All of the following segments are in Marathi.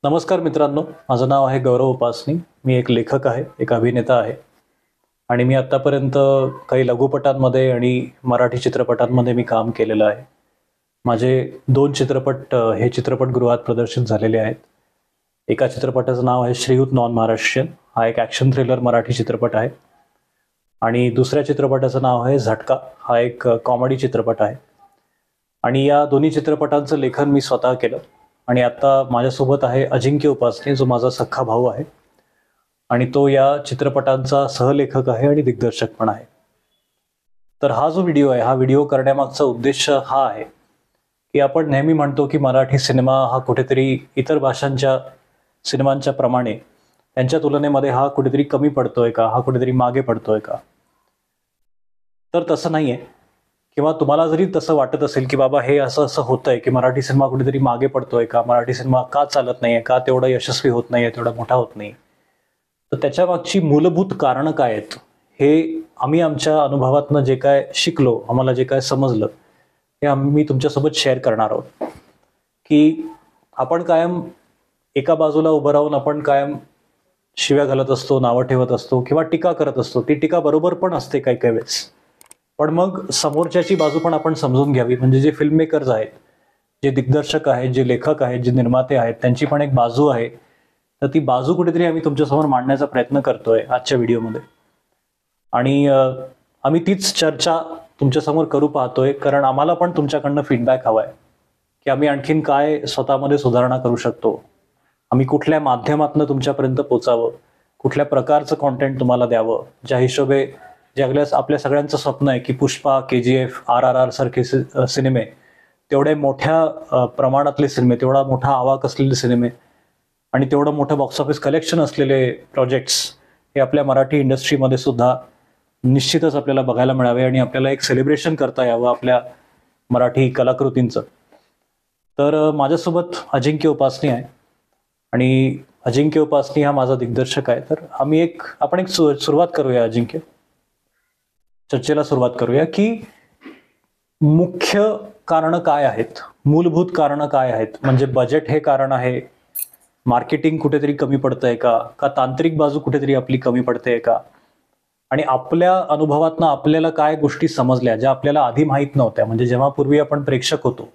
नमस्कार मित्रांनो, माझं नाव आहे गौरव उपासनी. मी एक लेखक आहे, एक अभिनेता आहे आणि मी आत्तापर्यंत काही लघुपटांमध्ये आणि मराठी चित्रपटांमध्ये मी काम केलेलं आहे. माझे 2 चित्रपट हे चित्रपटगृहात प्रदर्शित झालेले आहेत. एका चित्रपटाचं नाव आहे श्रीयुत नॉन महाराष्ट्रीयन. हा एक ॲक्शन थ्रिलर मराठी चित्रपट आहे आणि दुसऱ्या चित्रपटाचं नाव आहे झटका. हा एक कॉमेडी चित्रपट आहे आणि या दोन्ही चित्रपटांचं लेखन मी स्वतः केलं आणि आता माझ्यासोबत आहे अजिंक्य उपासनी, जो माझा सख्खा भाऊ आहे आणि तो या चित्रपटांचा सहलेखक आहे आणि दिग्दर्शक पण आहे. तर हा जो व्हिडिओ आहे, हा व्हिडिओ करण्यामागचा उद्देश हा आहे की आपण नेहमी म्हणतो की मराठी सिनेमा हा कुठेतरी इतर भाषांच्या सिनेमांच्या प्रमाणे त्यांच्या तुलनेमध्ये हा कुठेतरी कमी पडतोय का, हा कुठेतरी मागे पडतोय का? तर तसं नाहीये. किंवा तुम्हाला जरी तसं वाटत असेल की बाबा हे असं असं होतंय की मराठी सिनेमा कुठेतरी मागे पडतोय का, मराठी सिनेमा का चालत नाहीये, का तेवढा यशस्वी होत नाहीये, तेवढा मोठा होत नाही, तर त्याच्या मागची मूलभूत कारणं काय आहेत हे आम्ही आमच्या अनुभवातनं जे काय शिकलो, आम्हाला जे काय समजलं, हे आम्ही तुमच्यासोबत शेअर करणार आहोत. की आपण कायम एका बाजूला उभं राहून आपण कायम शिव्या घालत असतो, नावं ठेवत असतो किंवा टीका करत असतो. ती टीका बरोबर पण असते काही काही वेळेस. पण मग समोरच्याची बाजू पण आपण समजून घ्यावी. म्हणजे जे फिल्म मेकर्स आहेत, जे दिग्दर्शक आहेत, जे लेखक आहेत, जे निर्माते आहेत, त्यांची पण एक बाजू आहे. तर ती बाजू कुठेतरी आम्ही तुमच्यासमोर मांडण्याचा प्रयत्न करतोय आजच्या व्हिडिओमध्ये. आणि आम्ही तीच चर्चा तुमच्यासमोर करू पाहतोय, कारण आम्हाला पण तुमच्याकडनं फीडबॅक हवाय, की आम्ही आणखीन काय स्वतःमध्ये सुधारणा करू शकतो. आम्ही कुठल्या माध्यमातनं तुमच्यापर्यंत पोहोचावं, कुठल्या प्रकारचं कंटेंट तुम्हाला द्यावं, ज्या हिशोबे जे आपल्या सगळ्यांचं स्वप्न आहे की पुष्पा, KGF, RRR सारखे सिनेमे, तेवढे मोठ्या प्रमाणातले सिनेमे, तेवढा मोठा आवाक असलेले सिनेमे आणि तेवढं मोठं बॉक्स ऑफिस कलेक्शन असलेले प्रोजेक्ट्स हे आपल्या मराठी इंडस्ट्रीमध्ये सुद्धा निश्चितच आपल्याला बघायला मिळावे आणि आपल्याला एक सेलिब्रेशन करता यावं आपल्या मराठी कलाकृतींचं. तर माझ्यासोबत अजिंक्य उपासनी आहे आणि अजिंक्य उपासनी हा माझा दिग्दर्शक आहे. तर आपण एक सुरुवात करूया अजिंक्य. चर्चेला सुरुवात करूया की मुख्य कारणं काय आहेत, मूलभूत कारणं काय आहेत. म्हणजे बजेट हे कारण आहे, मार्केटिंग कुठेतरी कमी पडतंय का, का तांत्रिक बाजू कुठेतरी आपली कमी पडते का, आणि आपल्या अनुभवातनं आपल्याला काय गोष्टी समजल्या ज्या आपल्याला आधी माहीत नव्हत्या. म्हणजे जेव्हा पूर्वी आपण प्रेक्षक होतो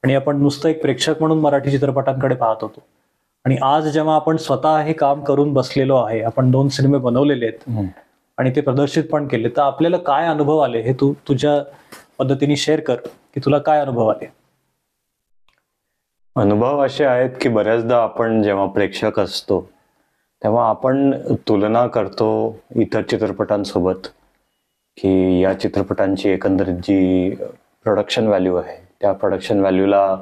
आणि आपण नुसतं एक प्रेक्षक म्हणून मराठी चित्रपटांकडे पाहत होतो, आणि आज जेव्हा आपण स्वतः हे काम करून बसलेलो आहे, आपण 2 सिनेमे बनवलेले आहेत आणि ते प्रदर्शित पण केले, तर आपल्याला काय अनुभव आले हे तू तुझ्या पद्धतीने शेअर कर की तुला काय अनुभव आले. अनुभव असे आहेत की बऱ्याचदा आपण जेव्हा प्रेक्षक असतो तेव्हा आपण तुलना करतो इतर चित्रपटांसोबत, की या चित्रपटांची एकंदरीत जी प्रोडक्शन व्हॅल्यू आहे त्या प्रोडक्शन व्हॅल्यूला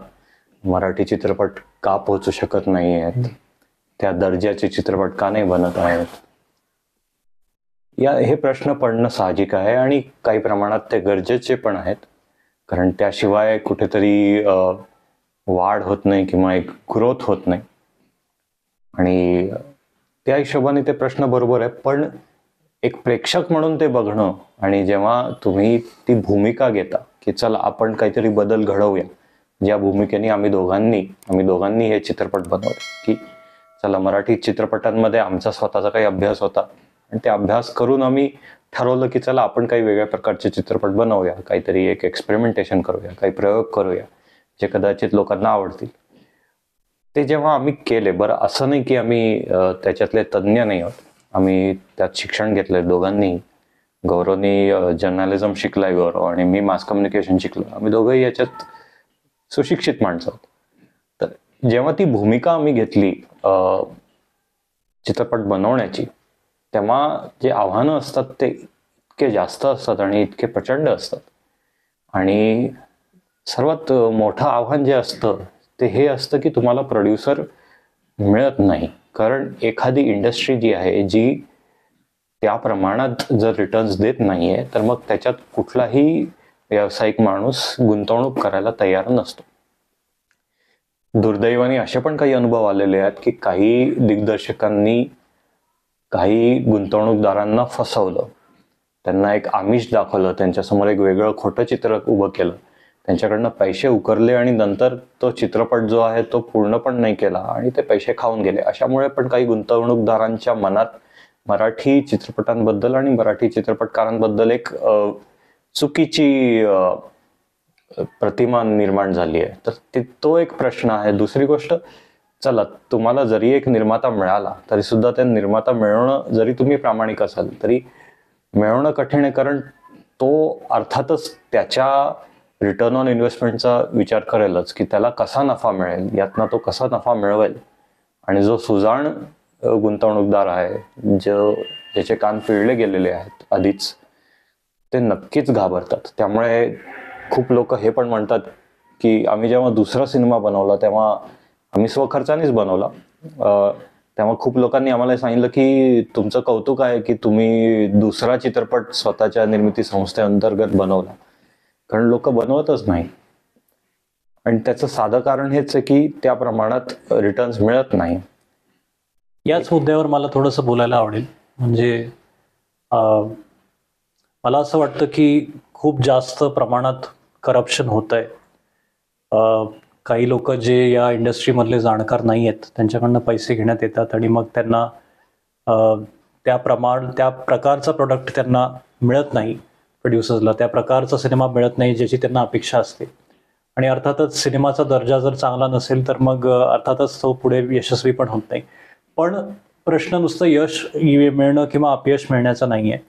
मराठी चित्रपट का पोहोचू शकत नाही आहेत, त्या दर्जाचे चित्रपट का नाही बनत आहेत. हे प्रश्न पडणं साहजिक आहे आणि काही प्रमाणात ते गरजेचे पण आहेत, कारण त्याशिवाय कुठेतरी वाढ होत नाही किंवा एक ग्रोथ होत नाही. आणि त्या हिशोबाने ते प्रश्न बरोबर आहे. पण एक प्रेक्षक म्हणून ते बघणं आणि जेव्हा तुम्ही ती भूमिका घेता की चला आपण काहीतरी बदल घडवूया, ज्या भूमिकेने आम्ही दोघांनी हे चित्रपट बनवले, की चला मराठी चित्रपटांमध्ये आमचा स्वतःचा काही अभ्यास होता आणि ते अभ्यास करून आम्ही ठरवलं की चला आपण काही वेगळ्या प्रकारचे चित्रपट बनवूया, काहीतरी एक एक्सपेरिमेंटेशन करूया, काही प्रयोग करूया जे कदाचित लोकांना आवडतील. ते जेव्हा आम्ही केले, बरं असं नाही की आम्ही त्याच्यातले तज्ज्ञ नाही आहोत, आम्ही त्यात शिक्षण घेतलंय दोघांनी. गौरवनी जर्नलिझम शिकलाय गौरव, आणि मी मास कम्युनिकेशन शिकलो. आम्ही दोघंही याच्यात सुशिक्षित माणसं आहोत. तर जेव्हा ती भूमिका आम्ही घेतली चित्रपट बनवण्याची, तेव्हा जे आव्हानं असतात ते इतके जास्त असतात आणि इतके प्रचंड असतात. आणि सर्वात मोठं आव्हान जे असतं ते हे असतं की तुम्हाला प्रोड्युसर मिळत नाही, कारण एखादी इंडस्ट्री जी आहे जी त्या प्रमाणात जर रिटर्न्स देत नाहीये तर मग त्याच्यात कुठलाही व्यावसायिक माणूस गुंतवणूक करायला तयार नसतो. दुर्दैवाने असे पण काही अनुभव आलेले आहेत की काही दिग्दर्शकांनी काही गुंतवणूकदारांना फसवलं, त्यांना एक आमिष दाखवलं, त्यांच्यासमोर एक वेगळं खोटं चित्र उभं केलं त्यांच्याकडनं पैसे उकरले आणि नंतर तो चित्रपट जो आहे तो पूर्ण पण नाही केला आणि ते पैसे खाऊन गेले. अशामुळे पण काही गुंतवणूकदारांच्या मनात मराठी चित्रपटांबद्दल आणि मराठी चित्रपटकारांबद्दल एक चुकीची प्रतिमा निर्माण झाली आहे. तर तो एक प्रश्न आहे. दुसरी गोष्ट, चला तुम्हाला जरी एक निर्माता मिळाला तरी सुद्धा त्या निर्माता मिळवणं, जरी तुम्ही प्रामाणिक असाल तरी मिळवणं कठीण आहे, कारण तो अर्थातच त्याच्या रिटर्न ऑन इन्व्हेस्टमेंटचा विचार करेलच की त्याला कसा नफा मिळेल, यातनं तो कसा नफा मिळवेल. आणि जो सुजाण गुंतवणूकदार आहे, ज्याचे कान पिळले गेलेले आहेत आधीच, ते नक्कीच घाबरतात. त्यामुळे खूप लोक हे पण म्हणतात की आम्ही जेव्हा दुसरा सिनेमा बनवला तेव्हा आम्ही स्वखर्चानेच बनवला, तेव्हा खूप लोकांनी आम्हाला सांगितलं की तुमचं कौतुक आहे की तुम्ही दुसरा चित्रपट स्वतःच्या निर्मिती संस्थेअंतर्गत बनवला, कारण लोक बनवतच नाही. आणि त्याचं साधं कारण हेच आहे की त्या प्रमाणात रिटर्न्स मिळत नाही. याच मुद्द्यावर मला थोडंसं बोलायला आवडेल. म्हणजे मला असं वाटतं की खूप जास्त प्रमाणात करप्शन होत आहे. काही लोक जे या इंडस्ट्रीमधले जाणकार नाही आहेत त्यांच्याकडनं पैसे घेण्यात येतात आणि मग त्यांना त्या प्रकारचा प्रोडक्ट त्यांना मिळत नाही, प्रोड्युसर्सला त्या प्रकारचा सिनेमा मिळत नाही ज्याची त्यांना अपेक्षा असते. आणि अर्थातच सिनेमाचा दर्जा जर चांगला नसेल तर मग अर्थातच तो पुढे यशस्वी पण होत नाही. पण प्रश्न नुसतं यश मिळणं किंवा अपयश मिळण्याचा नाही आहे.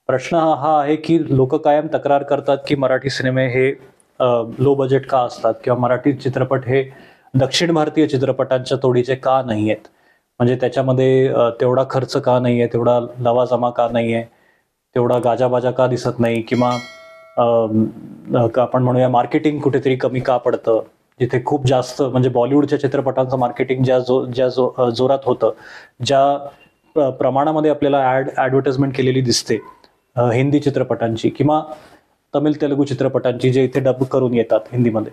प्रश्न हा आहे की लोक कायम तक्रार करतात की मराठी सिनेमे हे लो बजेट का असतात किंवा मराठी चित्रपट हे दक्षिण भारतीय चित्रपटांच्या तोडीचे का नाही आहेत. म्हणजे त्याच्यामध्ये तेवढा खर्च का नाही आहे, तेवढा लवाजमा का नाही आहे, तेवढा गाजाबाजा का दिसत नाही, किंवा आपण म्हणूया मार्केटिंग कुठेतरी कमी का पडतं. जिथे खूप जास्त म्हणजे बॉलिवूडच्या चित्रपटांचं मार्केटिंग ज्या जोरात होतं, ज्या प्रमाणामध्ये आपल्याला ॲडव्हर्टाइजमेंट केलेली दिसते हिंदी चित्रपटांची किंवा तमिळ तेलुगू चित्रपटांची जे इथे डब करून येतात हिंदीमध्ये,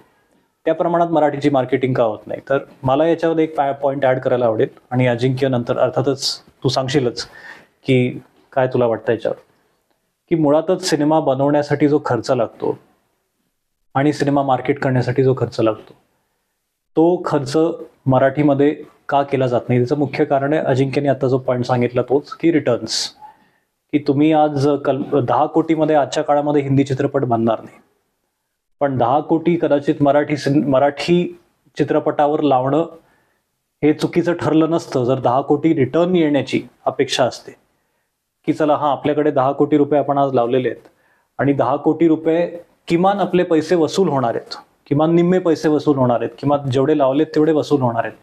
त्या प्रमाणात मराठीची मार्केटिंग का होत नाही. तर मला याच्यामध्ये एक पॉईंट ॲड करायला आवडेल आणि अजिंक्य नंतर अर्थातच तू सांगशीलच की काय तुला वाटतं याच्यावर, की मुळातच सिनेमा बनवण्यासाठी जो खर्च लागतो आणि सिनेमा मार्केट करण्यासाठी जो खर्च लागतो तो खर्च मराठीमध्ये का केला जात नाही. त्याचं मुख्य कारण आहे, अजिंक्यने आता जो पॉईंट सांगितला तोच, की रिटर्न्स. की तुम्ही आज 10 कोटीमध्ये आजच्या काळामध्ये हिंदी चित्रपट बनणार नाही, पण 10 कोटी कदाचित मराठी चित्रपटावर लावणं हे चुकीचं ठरलं नसतं जर 10 कोटी रिटर्न येण्याची अपेक्षा असते. की चला आपल्याकडे 10 कोटी रुपये आपण आज लावलेले आहेत आणि 10 कोटी रुपये किमान आपले पैसे वसूल होणार आहेत, किमान निम्मे पैसे वसूल होणार आहेत, किंवा जेवढे लावलेत तेवढे वसूल होणार आहेत,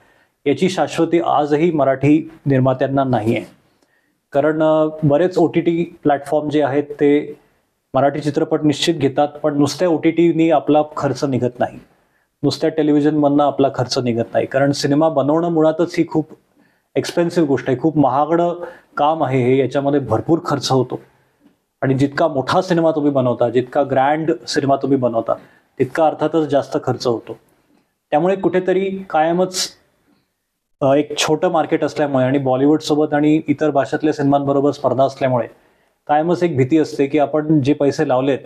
याची शाश्वती आजही मराठी निर्मात्यांना नाही आहे. कारण बरेच OTT प्लॅटफॉर्म जे आहेत ते मराठी चित्रपट निश्चित घेतात, पण नुसत्या OTTनी आपला खर्च निघत नाही, नुसत्या टेलिव्हिजनमधनं आपला खर्च निघत नाही. कारण सिनेमा बनवणं मुळातच ही खूप एक्सपेन्सिव्ह गोष्ट आहे, खूप महागडं काम आहे हे. याच्यामध्ये भरपूर खर्च होतो आणि जितका मोठा सिनेमा तुम्ही बनवता, जितका ग्रँड सिनेमा तुम्ही बनवता, तितका अर्थातच जास्त खर्च होतो. त्यामुळे कुठेतरी कायमच एक छोटं मार्केट असल्यामुळे आणि बॉलिवूडसोबत आणि इतर भाषेतल्या सिनेमांबरोबर स्पर्धा असल्यामुळे कायमच एक भीती असते की आपण जे पैसे लावलेत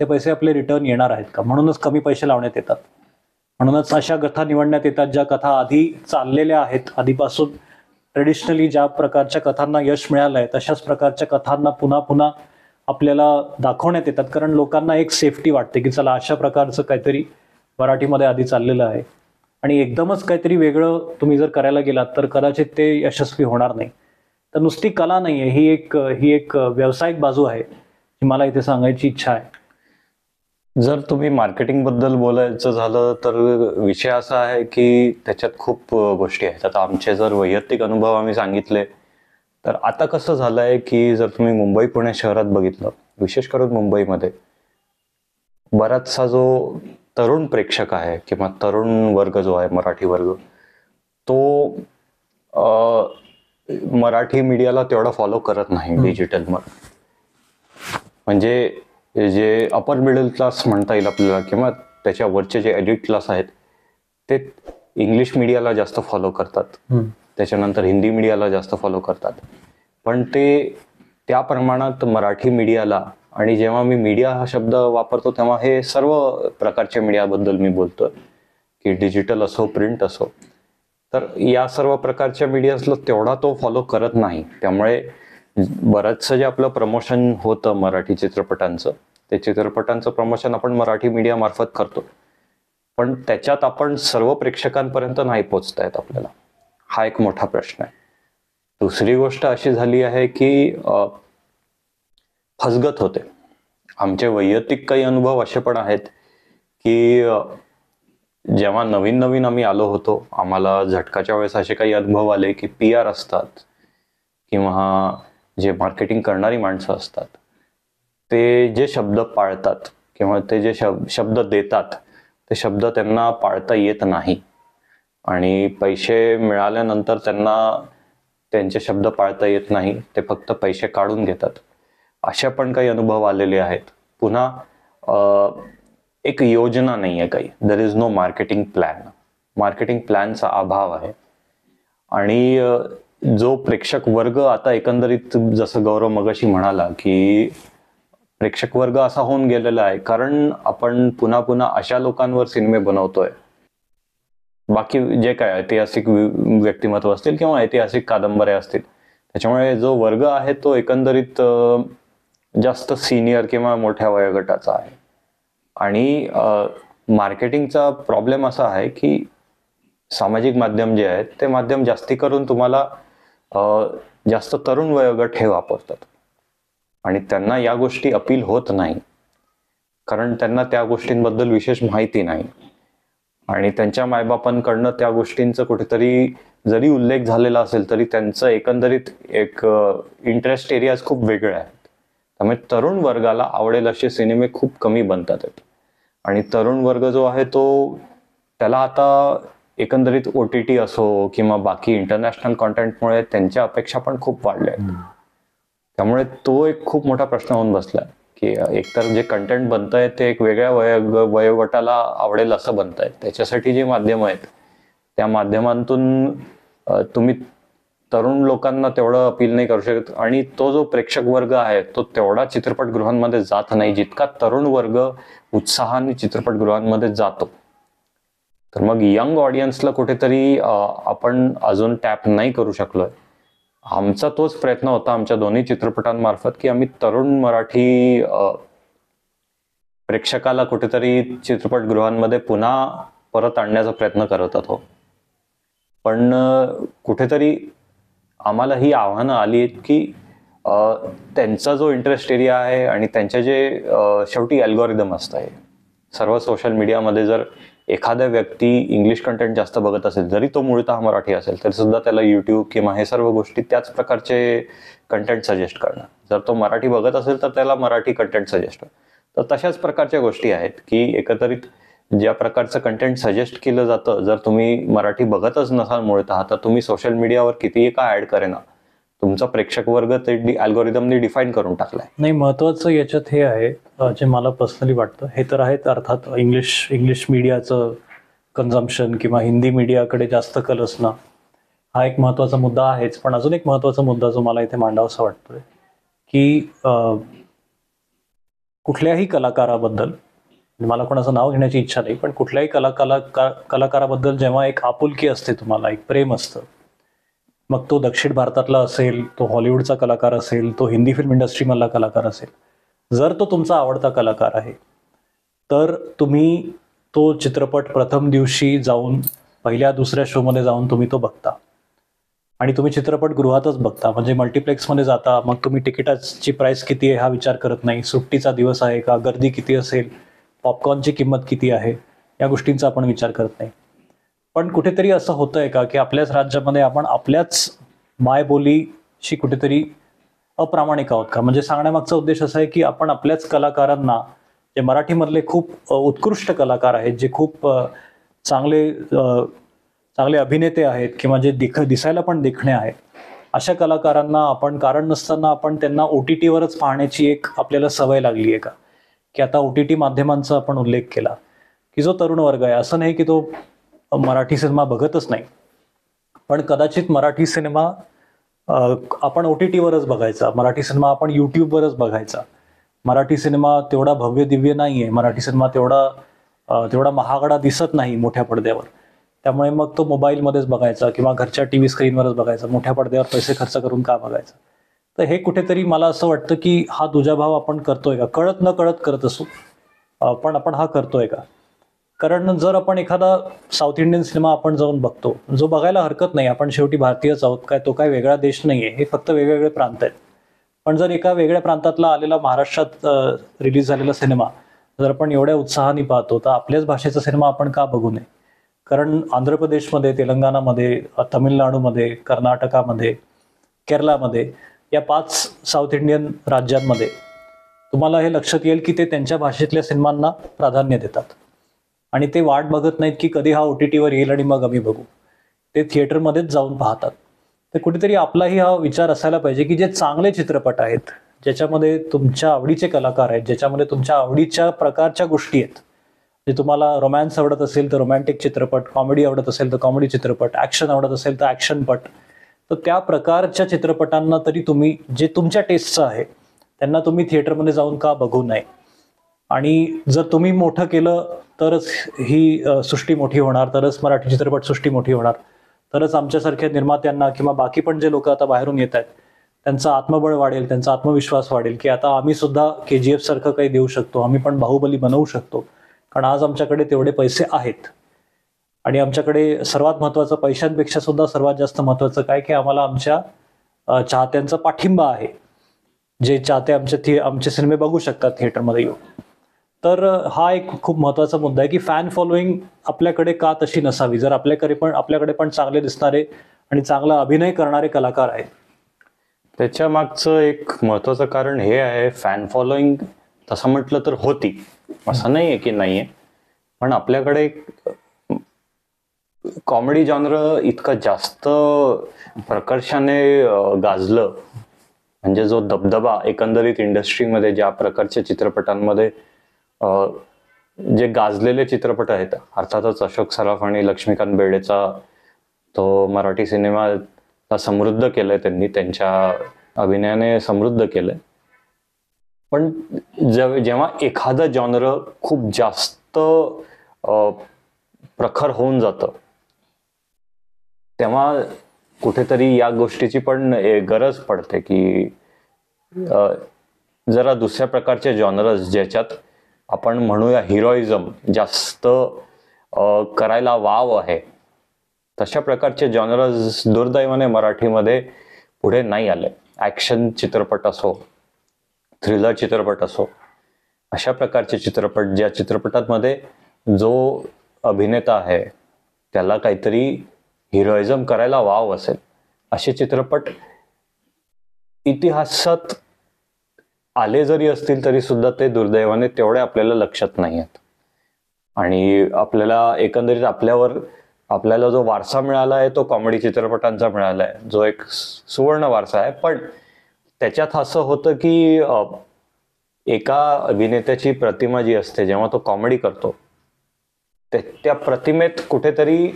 ते पैसे आपले रिटर्न येणार आहेत का. म्हणूनच कमी पैसे लावण्यात येतात, म्हणूनच अशा कथा निवडण्यात येतात ज्या कथा आधी चाललेल्या आहेत, आधीपासून ट्रेडिशनली ज्या प्रकारच्या कथांना यश मिळालं आहे तशाच प्रकारच्या कथांना पुन्हा पुन्हा आपल्याला दाखवण्यात येतात. कारण लोकांना एक सेफ्टी वाटते की चला अशा प्रकारचं काहीतरी मराठीमध्ये आधी चाललेलं आहे आणि एकदमच काहीतरी वेगळं तुम्ही जर करायला गेलात तर कदाचित ते यशस्वी होणार नाही. तर नुसती कला नाही आहे, ही एक व्यावसायिक बाजू आहे जी मला इथे सांगायची इच्छा आहे. जर तुम्ही मार्केटिंग बद्दल बोलायचं झालं तर विषय असा आहे की त्याच्यात खूप गोष्टी आहेत. आता आमचे जर वैयक्तिक अनुभव आम्ही सांगितले तर आता कसं झालंय की जर तुम्ही मुंबई पुणे शहरात बघितलं, विशेष करून मुंबईमध्ये बराचसा जो तरुण प्रेक्षक आहे किंवा तरुण वर्ग जो आहे, मराठी वर्ग, तो मराठी मीडियाला तेवढा फॉलो करत नाही डिजिटलमध्ये. म्हणजे जे अपर मिडल क्लास म्हणता येईल आपल्याला किंवा त्याच्यावरचे जे एलिट क्लास आहेत ते इंग्लिश मीडियाला जास्त फॉलो करतात, त्याच्यानंतर हिंदी मीडियाला जास्त फॉलो करतात, पण ते त्या प्रमाणात मराठी मीडियाला आणि जेव्हा मी मीडिया हा शब्द वापरतो तेव्हा हे सर्व प्रकारच्या मीडियाबद्दल मी बोलतोय, की डिजिटल असो, प्रिंट असो. तर या सर्व प्रकारच्या मीडियाजला तेवढा तो फॉलो करत नाही. त्यामुळे बरंचसं जे आपलं प्रमोशन होतं मराठी चित्रपटांचं, ते चित्रपटांचं प्रमोशन आपण मराठी मीडिया मार्फत करतो, पण त्याच्यात आपण सर्व प्रेक्षकांपर्यंत नाही पोचतायत आपल्याला. हा एक मोठा प्रश्न आहे. दुसरी गोष्ट अशी झाली आहे की फसगत होते. आमचे वैयक्तिक काही अनुभव असे पण आहेत की जेव्हा नवीन नवीन आम्ही आलो होतो, आम्हाला झटकाच्या वेळेस असे काही अनुभव आले की PR असतात किंवा जे मार्केटिंग करणारी माणसं असतात, ते जे शब्द पाळतात किंवा ते जे शब्द देतात, ते शब्द त्यांना पाळता येत नाही आणि पैसे मिळाल्यानंतर त्यांना त्यांचे शब्द पाळता येत नाही. ते फक्त पैसे काढून घेतात. अशा पण काही अनुभव आलेले आहेत. पुन्हा एक योजना नाही आहे काही. There is no marketing plan. Marketing प्लॅनचा अभाव आहे. आणि जो प्रेक्षक वर्ग आता एकंदरीत, जसं गौरव मगाशी म्हणाला की प्रेक्षक वर्ग असा होऊन गेलेला आहे कारण आपण पुन्हा पुन्हा अशा लोकांवर सिनेमे बनवतोय, बाकी जे काय ऐतिहासिक व्यक्तिमत्व असतील किंवा ऐतिहासिक कादंबऱ्या असतील, त्याच्यामुळे जो वर्ग आहे तो एकंदरीत जास्त सिनियर किंवा मोठ्या वयोगटाचा आहे. आणि मार्केटिंगचा प्रॉब्लेम असा आहे की सामाजिक माध्यम जे आहेत ते माध्यम जास्ती करून तुम्हाला जास्त तरुण वयोगट हे वापरतात आणि त्यांना या गोष्टी अपील होत नाही कारण त्यांना त्या गोष्टींबद्दल विशेष माहिती नाही आणि त्यांच्या मायबापांकडनं त्या गोष्टींचं कुठेतरी जरी उल्लेख झालेला असेल तरी त्यांचं एकंदरीत एक इंटरेस्ट एरियाज खूप वेगळे आहेत. त्यामुळे तरुण वर्गाला आवडेल असे सिनेमे खूप कमी बनतात आणि तरुण वर्ग जो आहे तो त्याला आता एकंदरीत OTT असो किंवा बाकी इंटरनॅशनल कॉन्टेंटमुळे त्यांच्या अपेक्षा पण खूप वाढल्या आहेत. त्यामुळे तो एक खूप मोठा प्रश्न होऊन बसलाय की एकतर जे कंटेंट बनतंय ते एक वेगळ्या वयोगटाला आवडेल असं बनतंय. त्याच्यासाठी जे माध्यम आहेत त्या माध्यमांतून तुम्ही तरुण लोकांना तेवढं अपील नाही करू शकत आणि तो जो प्रेक्षक वर्ग आहे तो तेवढा चित्रपटगृहांमध्ये जात नाही जितका तरुण वर्ग उत्साहाने चित्रपटगृहांमध्ये जातो. तर मग यंग ऑडियन्सला कुठेतरी आपण अजून टॅप नाही करू शकलोय. आमचा तोच प्रयत्न होता आमच्या दोन्ही चित्रपटांमार्फत की आम्ही तरुण मराठी प्रेक्षकाला कुठेतरी चित्रपटगृहांमध्ये पुन्हा परत आणण्याचा प्रयत्न करत होतो. पण कुठेतरी आम्हाला ही आव्हानं आली आहेत की त्यांचा जो इंटरेस्ट एरिया आहे आणि त्यांचे जे शेवटी अल्गोरिदम असतं, सर्व सोशल मीडियामध्ये जर एखाद्या व्यक्ती इंग्लिश कंटेंट जास्त बघत असेल, जरी तो मूळतः मराठी असेल तरी सुद्धा त्याला YouTube किंवा हे सर्व गोष्टी त्याच प्रकारचे कंटेंट सजेस्ट करणार. जर तो मराठी बघत असेल तर त्याला मराठी कंटेंट सजेस्ट करणार. तर तशाच प्रकारच्या गोष्टी आहेत की एकंदरीत ज्या प्रकारचं कंटेंट सजेस्ट केलं जातं, जर तुम्ही मराठी बघतच नसाल मूळतः तर तुम्ही सोशल मीडियावर कितीही का ऍड करेना, तुमचा प्रेक्षक वर्ग ते अल्गोरिदमनी डिफाईन करून टाकलाय. नाही, महत्वाचं याच्यात हे आहे जे मला पर्सनली वाटतं, हे तर आहेत अर्थात इंग्लिश मीडियाचं कन्झम्पशन किंवा हिंदी मीडियाकडे जास्त कल असणं हा एक महत्वाचा मुद्दा आहेच. पण अजून एक महत्वाचा मुद्दा जो मला इथे मांडावासा वाटतोय की कुठल्याही कलाकाराबद्दल, मला कोणाचं नाव घेण्याची इच्छा नाही, पण कुठल्याही कलाकाराबद्दल जेव्हा एक आपुलकी असते, तुम्हाला एक प्रेम असतं, मग तो दक्षिण भारतातला असेल, तो हॉलिवूडचा कलाकार असेल, तो हिंदी फिल्म इंडस्ट्रीमधला कलाकार असेल, जर तो तुमचा आवडता कलाकार आहे तर तुम्ही तो चित्रपट प्रथम दिवशी जाऊन पहिल्या दुसऱ्या शोमध्ये जाऊन तुम्ही तो बघता आणि तुम्ही चित्रपटगृहातच बघता. म्हणजे मल्टिप्लेक्समध्ये जाता, मग तुम्ही तिकिटाची प्राइस किती आहे हा विचार करत नाही, सुट्टीचा दिवस आहे का, गर्दी किती असेल, पॉपकॉर्नची किंमत किती आहे, या गोष्टींचा आपण विचार करत नाही. पण कुठेतरी असं होतंय का की आपल्याच राज्यामध्ये आपण आपल्याच मायबोलीशी कुठेतरी अप्रामाणिक आहोत का? म्हणजे सांगण्यामागचा उद्देश असा आहे की आपण आपल्याच कलाकारांना, जे मराठीमधले खूप उत्कृष्ट कलाकार आहेत, जे खूप चांगले अभिनेते आहेत किंवा जे दिसायला पण देखणे आहेत, अशा कलाकारांना आपण कारण नसताना आपण त्यांना OTTवरच पाहण्याची एक आपल्याला सवय लागली आहे का? की आता OTT माध्यमांचा आपण उल्लेख केला की जो तरुण वर्ग आहे, असं नाही की तो मराठी सिनेमा बघतच नाही, पण कदाचित मराठी सिनेमा आपण OTTवरच बघायचा, मराठी सिनेमा आपण YouTubeवरच बघायचा. मराठी सिनेमा तेवढा भव्य दिव्य नाही आहे, मराठी सिनेमा तेवढा महागडा दिसत नाही मोठ्या पडद्यावर. त्यामुळे मग तो मोबाईलमध्येच बघायचा किंवा घरच्या टी व्ही स्क्रीनवरच बघायचा, मोठ्या पडद्यावर पैसे खर्च करून का बघायचं. तर हे कुठेतरी मला असं वाटतं की हा दुजाभाव आपण करतोय का, कळत न कळत करत असू, पण आपण हा करतोय का. कारण जर आपण एखादा साऊथ इंडियन सिनेमा आपण जाऊन बघतो, जो बघायला हरकत नाही, आपण शेवटी भारतीयच आहोत, काय तो काय वेगळा देश नाहीये, हे फक्त वेगवेगळे प्रांत आहेत. पण जर एका वेगळ्या प्रांतातला आलेला महाराष्ट्रात रिलीज झालेला सिनेमा जर आपण एवढ्या उत्साहाने पाहतो, तर आपल्याच भाषेचा सिनेमा आपण का बघू नये. कारण आंध्र प्रदेशमध्ये, तेलंगणामध्ये, तमिळनाडूमध्ये, कर्नाटकामध्ये, केरळामध्ये या 5 साऊथ इंडियन राज्यांमध्ये तुम्हाला हे लक्षात येईल की ते त्यांच्या भाषेतल्या सिनेमांना प्राधान्य देतात आणि ते वाट बघत नाहीत की कधी हा OTTवर येईल आणि मग आम्ही बघू. ते थिएटरमध्येच जाऊन पाहतात. तर कुठेतरी आपलाही हा विचार असायला पाहिजे की जे चांगले चित्रपट आहेत, ज्याच्यामध्ये तुमच्या आवडीचे कलाकार आहेत, ज्याच्यामध्ये तुमच्या आवडीच्या प्रकारच्या गोष्टी आहेत, जे तुम्हाला रोमॅन्स आवडत असेल तर रोमॅन्टिक चित्रपट, कॉमेडी आवडत असेल तर कॉमेडी चित्रपट, ॲक्शन आवडत असेल तर ॲक्शनपट, तर त्या प्रकारच्या चित्रपटांना तरी तुम्ही, जे तुमच्या टेस्टचं आहे त्यांना तुम्ही थिएटरमध्ये जाऊन का बघू नये. आणि जर तुम्ही मोठं केलं तरच ही सृष्टी मोठी होणार, तरच मराठी चित्रपटसृष्टी मोठी होणार, तरच आमच्यासारख्या निर्मात्यांना किंवा बाकी पण जे लोक आता बाहेरून येत आहेत त्यांचं आत्मबळ वाढेल, त्यांचा आत्मविश्वास वाढेल की आता आम्ही सुद्धा KGF सारखं काही देऊ शकतो, आम्ही पण बाहुबली बनवू शकतो. कारण आज आमच्याकडे तेवढे पैसे आहेत. आणि आमच्याकडे सर्वात महत्त्वाचं, पैशांपेक्षा सुद्धा सर्वात जास्त महत्त्वाचं काय की आम्हाला आमच्या चाहत्यांचा पाठिंबा आहे, जे चाहते आमचे सिनेमे बघू शकतात थिएटरमध्ये येऊन. तर हा एक खूप महत्त्वाचा मुद्दा आहे की फॅन फॉलोईंग आपल्याकडे का तशी नसावी, जर आपल्याकडे पण चांगले दिसणारे आणि चांगला अभिनय करणारे कलाकार आहेत. त्याच्या मागचं एक महत्वाचं कारण हे आहे, फॅन फॉलोईंग तसं म्हटलं तर होती, असं नाहीये की नाहीये, पण आपल्याकडे कॉमेडी जॉनर इतकं जास्त प्रकर्षाने गाजलं, म्हणजे जो दबदबा एकंदरीत इंडस्ट्रीमध्ये ज्या प्रकारच्या चित्रपटांमध्ये जे गाजलेले चित्रपट आहेत, अर्थातच अशोक सराफ आणि लक्ष्मीकांत बेर्डेचा तो मराठी सिनेमा समृद्ध केलंय त्यांनी, त्यांच्या अभिनयाने समृद्ध केलंय. पण जेव्हा एखादं जॉनर खूप जास्त प्रखर होऊन जातं, तेव्हा कुठेतरी या गोष्टीची पण गरज पडते की जरा दुसऱ्या प्रकारचे जॉनरस, ज्याच्यात आपण म्हणूया हिरोइझम जास्त करायला वाव आहे, तशा प्रकारचे जॉनरस दुर्दैवाने मराठीमध्ये पुढे नाही आले. ॲक्शन चित्रपट असो, थ्रिलर चित्रपट असो, अशा प्रकारचे चित्रपट, ज्या चित्रपटांमध्ये जो अभिनेता आहे त्याला काहीतरी हिरोइझम करायला वाव असेल, असे चित्रपट इतिहासात आले जरी असतील तरी सुद्धा ते दुर्दैवाने तेवढे आपल्याला लक्षात नाही आहेत. आणि आपल्याला एकंदरीत आपल्याला जो वारसा मिळाला आहे तो कॉमेडी चित्रपटांचा मिळाला आहे, जो एक सुवर्ण वारसा आहे. पण त्याच्यात असं होतं की एका अभिनेत्याची प्रतिमा जी असते, जेव्हा तो कॉमेडी करतो, त्या प्रतिमेत कुठेतरी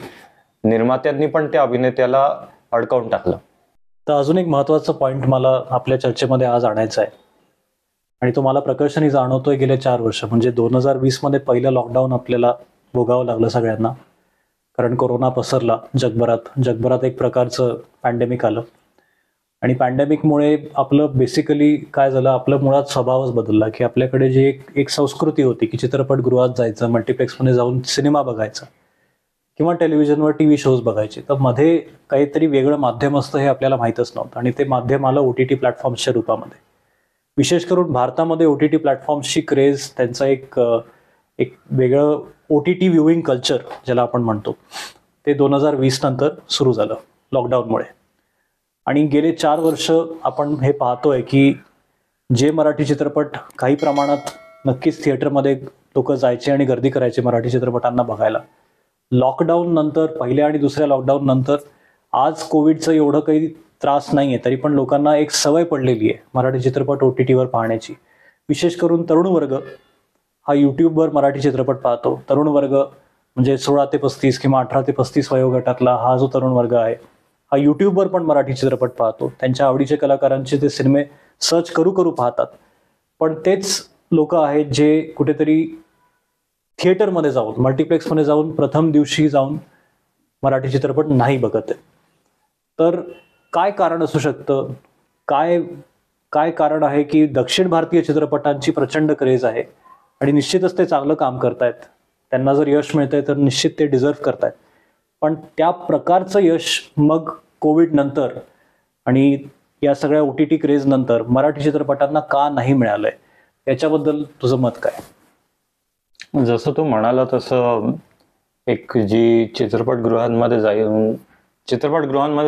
निर्मात्यांनी पण त्या अभिनेत्याला अडकवून टाकलं. तर अजून एक महत्त्वाचा पॉईंट मला आपल्या चर्चेमध्ये आज आणायचा आहे, आणि तो मला प्रकर्षाने जाणवतोय गेले 4 वर्ष. म्हणजे 2020 मध्ये पहिलं लॉकडाऊन आपल्याला भोगावं लागलं सगळ्यांना, कारण कोरोना पसरला जगभरात एक प्रकारचं पॅन्डेमिक आलं. आणि पॅन्डेमिकमुळे आपलं बेसिकली काय झालं, आपलं मुळात स्वभावच बदलला की आपल्याकडे जी एक संस्कृती होती की चित्रपटगृहात जायचं, मल्टिप्लेक्समध्ये जाऊन सिनेमा बघायचा किंवा टेलिव्हिजनवर TV शोज बघायचे, तर मध्ये काहीतरी वेगळं माध्यम असतं हे आपल्याला माहीतच नव्हतं. आणि ते माध्यम आलं OTT प्लॅटफॉर्म्सच्या रूपामध्ये. विशेष करून भारतामध्ये OTT प्लॅटफॉर्म्सची क्रेज, त्यांचा एक वेगळं OTT व्ह्यूइंग कल्चर ज्याला आपण म्हणतो, ते 2020 नंतर सुरू झालं लॉकडाऊनमुळे. आणि गेले 4 वर्ष आपण हे पाहतोय की जे मराठी चित्रपट काही प्रमाणात नक्कीच थिएटरमध्ये लोक जायचे आणि गर्दी करायचे मराठी चित्रपटांना बघायला, लॉकडाऊन नंतर, पहिल्या आणि दुसऱ्या लॉकडाऊन नंतर, आज कोविडचं एवढं काही त्रास नाही आहे तरी पण लोकांना एक सवय पडलेली आहे मराठी चित्रपट OTTवर पाहण्याची. विशेष करून तरुण वर्ग हा यूट्यूबवर मराठी चित्रपट पाहतो. तरुण वर्ग म्हणजे 16 ते 35 किंवा 18 ते 35 वयोगटातला हा जो तरुण वर्ग आहे, हा यूट्यूबवर पण मराठी चित्रपट पाहतो. त्यांच्या आवडीचे कलाकारांचे ते सिनेमे सर्च करू पाहतात. पण तेच लोक आहेत जे कुठेतरी थिएटरमध्ये जाऊन, मल्टिप्लेक्समध्ये जाऊन, प्रथम दिवशी जाऊन मराठी चित्रपट नाही बघत आहेत. तर काय कारण असू शकतं? काय काय कारण आहे की दक्षिण भारतीय चित्रपटांची प्रचंड क्रेज आहे आणि निश्चितच ते चांगलं काम करतायत. त्यांना जर यश मिळतंय तर निश्चित ते डिझर्व करतायत. पण त्या प्रकारचं यश मग कोविड नंतर आणि या सगळ्या OTT क्रेज नंतर मराठी चित्रपटांना का नाही मिळालंय? याच्याबद्दल तुझं मत काय? जसं तू म्हणाला तसं एक जी चित्रपटगृहांमध्ये